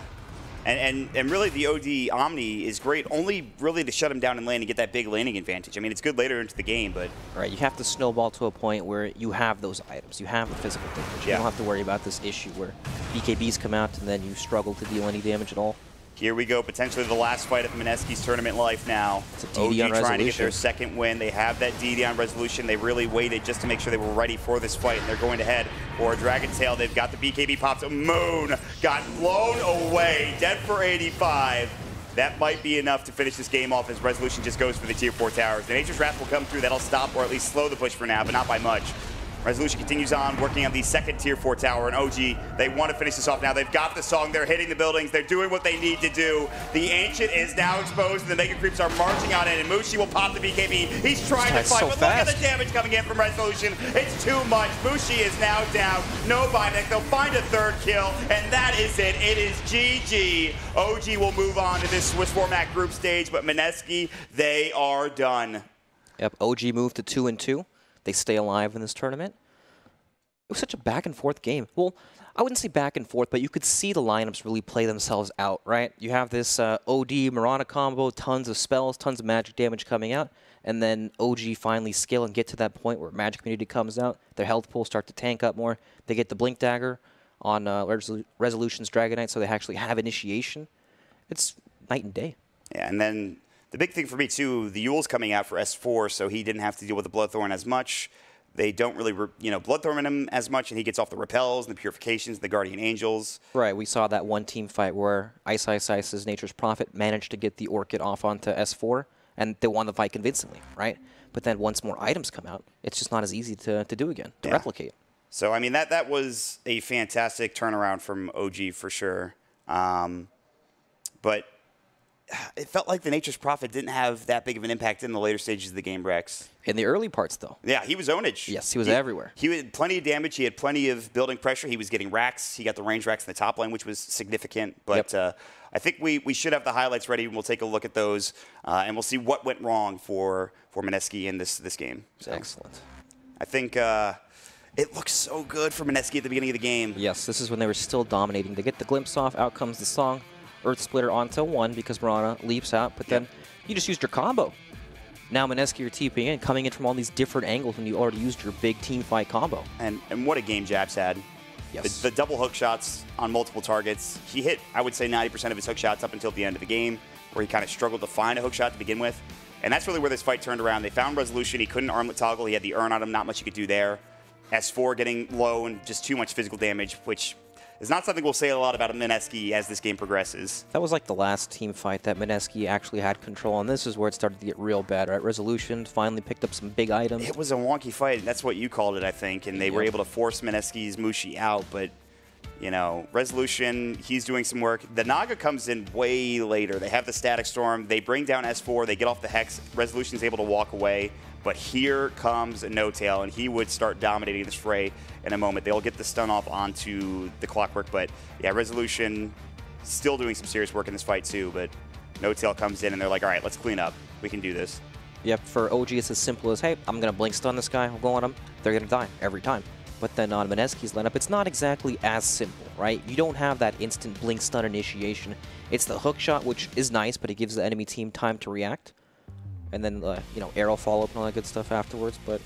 And really, the OD Omni is great only really to shut him down in lane and get that big laning advantage. I mean, it's good later into the game, but... Right, you have to snowball to a point where you have those items. You have the physical damage. Yeah. You don't have to worry about this issue where BKBs come out and then you struggle to deal any damage at all. Here we go, potentially the last fight of Mineski's tournament life now. It's a DD on OG trying to get resolution. their second win. They have that DD on resolution. They really waited just to make sure they were ready for this fight, and they're going to head for a Dragon Tail. They've got the BKB pops. Moon got blown away, dead for 85. That might be enough to finish this game off as resolution just goes for the tier 4 towers. The Nature's Wrath will come through. That'll stop or at least slow the push for now, but not by much. Resolution continues on, working on the second tier 4 tower, and OG, they want to finish this off now. They've got the song, they're hitting the buildings, they're doing what they need to do. The Ancient is now exposed, and the Mega Creeps are marching on in, and Mushi will pop the BKB. He's trying to fight, so but fast. look at the damage coming in from Resolution. It's too much. Mushi is now down. No buyback. They'll find a third kill, and that is it. It is GG. OG will move on to this Swiss format group stage, but Mineski, they are done. Yep, OG moved to 2-2. They stay alive in this tournament. It was such a back and forth game. Well, I wouldn't say back and forth, but you could see the lineups really play themselves out, right? You have this OD Mirana combo, tons of spells, tons of magic damage coming out, and then OG finally scale and get to that point where magic immunity comes out. Their health pools start to tank up more. They get the Blink Dagger on Resolution's Dragonite, so they actually have initiation. It's night and day. Yeah, and then the big thing for me, too, the Yule's coming out for S4, so he didn't have to deal with the Bloodthorn as much. They don't really, Bloodthorn him as much, and he gets off the Repels and the Purifications, the Guardian Angels. Right, we saw that one team fight where Ice's Nature's Prophet managed to get the Orchid off onto S4, and they won the fight convincingly, right? But then once more items come out, it's just not as easy to do again, to replicate. So, I mean, that was a fantastic turnaround from OG for sure. But it felt like the Nature's Prophet didn't have that big of an impact in the later stages of the game, Rex. In the early parts, though. Yeah, he was ownage. Yes, he was everywhere. He had plenty of damage. He had plenty of building pressure. He was getting racks. He got the range racks in the top lane, which was significant. But I think we should have the highlights ready, and we'll take a look at those, and we'll see what went wrong for Mineski in this game. So excellent. I think it looks so good for Mineski at the beginning of the game. Yes, this is when they were still dominating. They get the glimpse off. Out comes the song. Earth Splitter onto 1 because Mirana leaps out, but then you just used your combo. Now Mineski, you're TPing in, coming in from all these different angles when you already used your big team fight combo. And what a game Jabs had. Yes. The double hook shots on multiple targets. He hit, I would say, 90% of his hook shots up until the end of the game, where he kind of struggled to find a hook shot to begin with. And that's really where this fight turned around. They found Resolution. He couldn't armlet toggle. He had the urn on him. Not much he could do there. S4 getting low and just too much physical damage, which is not something we'll say a lot about Mineski as this game progresses. That was like the last team fight that Mineski actually had control, and this is where it started to get real bad, right? Resolution finally picked up some big items. It was a wonky fight. That's what you called it, I think, and they were able to force Mineski's Mushi out, but, Resolution, he's doing some work. The Naga comes in way later. They have the Static Storm. They bring down S4. They get off the Hex. Resolution's able to walk away. But here comes a No-Tail, and he would start dominating this fray in a moment. They'll get the stun off onto the Clockwork, but yeah, Resolution still doing some serious work in this fight too, but No-Tail comes in, and they're like, all right, let's clean up. We can do this. Yep, for OG, it's as simple as, hey, I'm going to blink stun this guy, I'll go on him, they're going to die every time. But then on Mineski's lineup, it's not exactly as simple, right? You don't have that instant blink stun initiation. It's the hook shot, which is nice, but it gives the enemy team time to react. And then, arrow follow-up and all that good stuff afterwards. But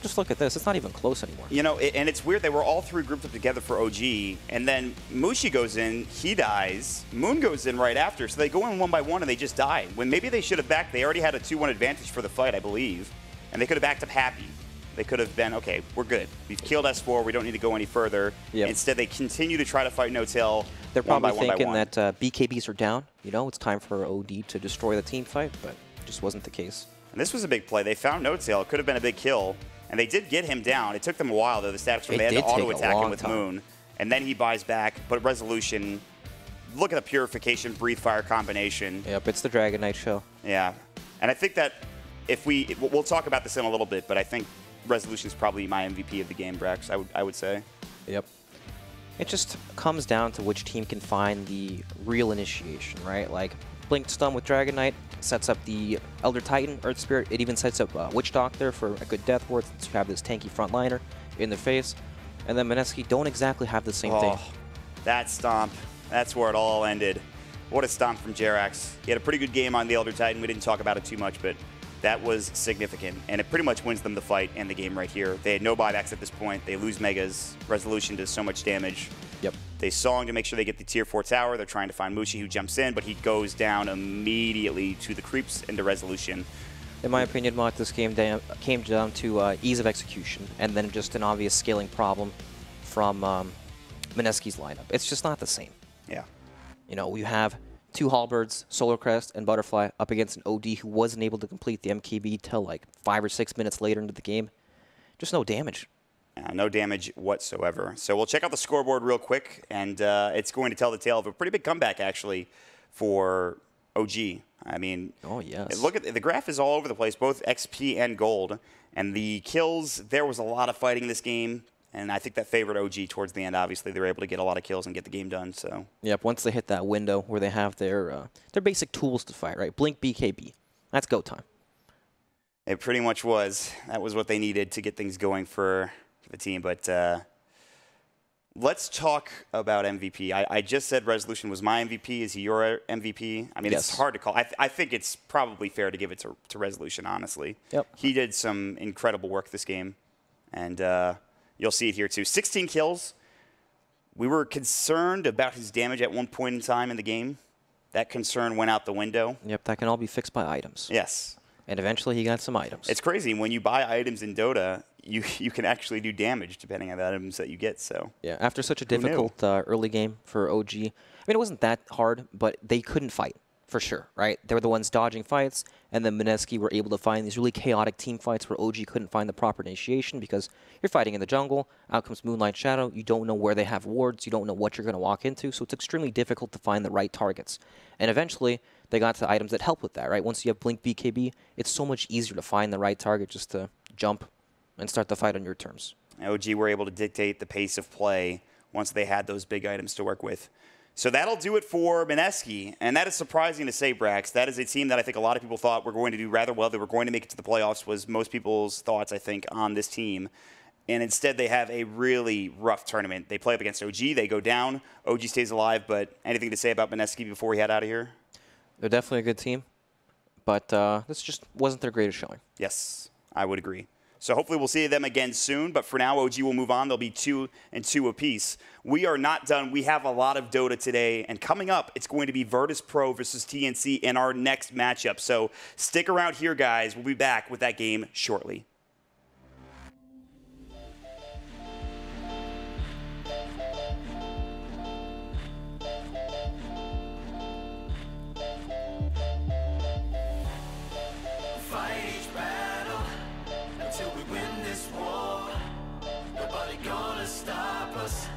just look at this. It's not even close anymore. And it's weird. They were all three grouped up together for OG. And then Mushi goes in. He dies. Moon goes in right after. So they go in one by one, and they just die. When maybe they should have backed. They already had a 2-1 advantage for the fight, I believe. And they could have backed up happy. They could have been, okay, we're good. We've killed S4. We don't need to go any further. Yep. Instead, they continue to try to fight No-Tail. They're probably thinking that BKBs are down. It's time for OD to destroy the team fight. But it just wasn't the case. And this was a big play. They found No-Tail. It could have been a big kill. And they did get him down. It took them a while, though. The stats from they had to auto-attack him with Moon. And then he buys back. But Resolution, look at the Purification, Breathe Fire combination. Yep, it's the Dragon Knight show. Yeah. And I think that if we'll talk about this in a little bit, but I think Resolution is probably my MVP of the game, Brax, I would say. Yep. It just comes down to which team can find the real initiation, right? Like, Blink Stun with Dragon Knight sets up the Elder Titan, Earth Spirit. It even sets up Witch Doctor for a good death ward since you have this tanky frontliner in their face. And then Mineski don't exactly have the same thing. That stomp. That's where it all ended. What a stomp from Jerax. He had a pretty good game on the Elder Titan. We didn't talk about it too much, but that was significant. And it pretty much wins them the fight and the game right here. They had no buybacks at this point. They lose Megas. Resolution does so much damage. Yep. They song to make sure they get the tier 4 tower. They're trying to find Mushi, who jumps in, but he goes down immediately to the creeps into Resolution. In my opinion, Mark, this game came down to ease of execution and then just an obvious scaling problem from Mineski's lineup. It's just not the same. Yeah. You know, you have 2 Halberds, Solar Crest, and Butterfly up against an OD who wasn't able to complete the MKB till like 5 or 6 minutes later into the game. Just no damage. No damage whatsoever. So we'll check out the scoreboard real quick, and it's going to tell the tale of a pretty big comeback, actually, for OG. I mean, oh yes. Look at the graph is all over the place, both XP and gold. And the kills, there was a lot of fighting in this game, and I think that favored OG towards the end. Obviously, they were able to get a lot of kills and get the game done. So yep, once they hit that window where they have their basic tools to fight, right? Blink, BKB. That's go time. It pretty much was. That was what they needed to get things going for the team. But let's talk about MVP. I just said Resolution was my MVP. Is he your MVP? I mean, yes. It's hard to call. I think it's probably fair to give it to Resolution, honestly. Yep. He did some incredible work this game. And you'll see it here, too. 16 kills. We were concerned about his damage at one point in time in the game. That concern went out the window. Yep, that can all be fixed by items. Yes. And eventually he got some items. It's crazy. When you buy items in Dota, you can actually do damage depending on the items that you get. So yeah, after such a difficult early game for OG, I mean, it wasn't that hard, but they couldn't fight, for sure, right? They were the ones dodging fights, and then Mineski were able to find these really chaotic team fights where OG couldn't find the proper initiation because you're fighting in the jungle, out comes Moonlight Shadow, you don't know where they have wards, you don't know what you're going to walk into, so it's extremely difficult to find the right targets. And eventually, they got to items that help with that, right? Once you have Blink BKB, it's so much easier to find the right target just to jump and start the fight on your terms. OG were able to dictate the pace of play once they had those big items to work with. So that'll do it for Mineski, and that is surprising to say, Brax. That is a team that I think a lot of people thought were going to do rather well. They were going to make it to the playoffs, was most people's thoughts, I think, on this team. And instead, they have a really rough tournament. They play up against OG. They go down. OG stays alive, but anything to say about Mineski before we head out of here? They're definitely a good team, but this just wasn't their greatest showing. Yes, I would agree. So hopefully we'll see them again soon, but for now, OG will move on. They'll be 2-2 apiece. We are not done. We have a lot of Dota today, and coming up, it's going to be Virtus Pro versus TNC in our next matchup. So stick around here, guys. We'll be back with that game shortly. Until we win this war, nobody gonna stop us.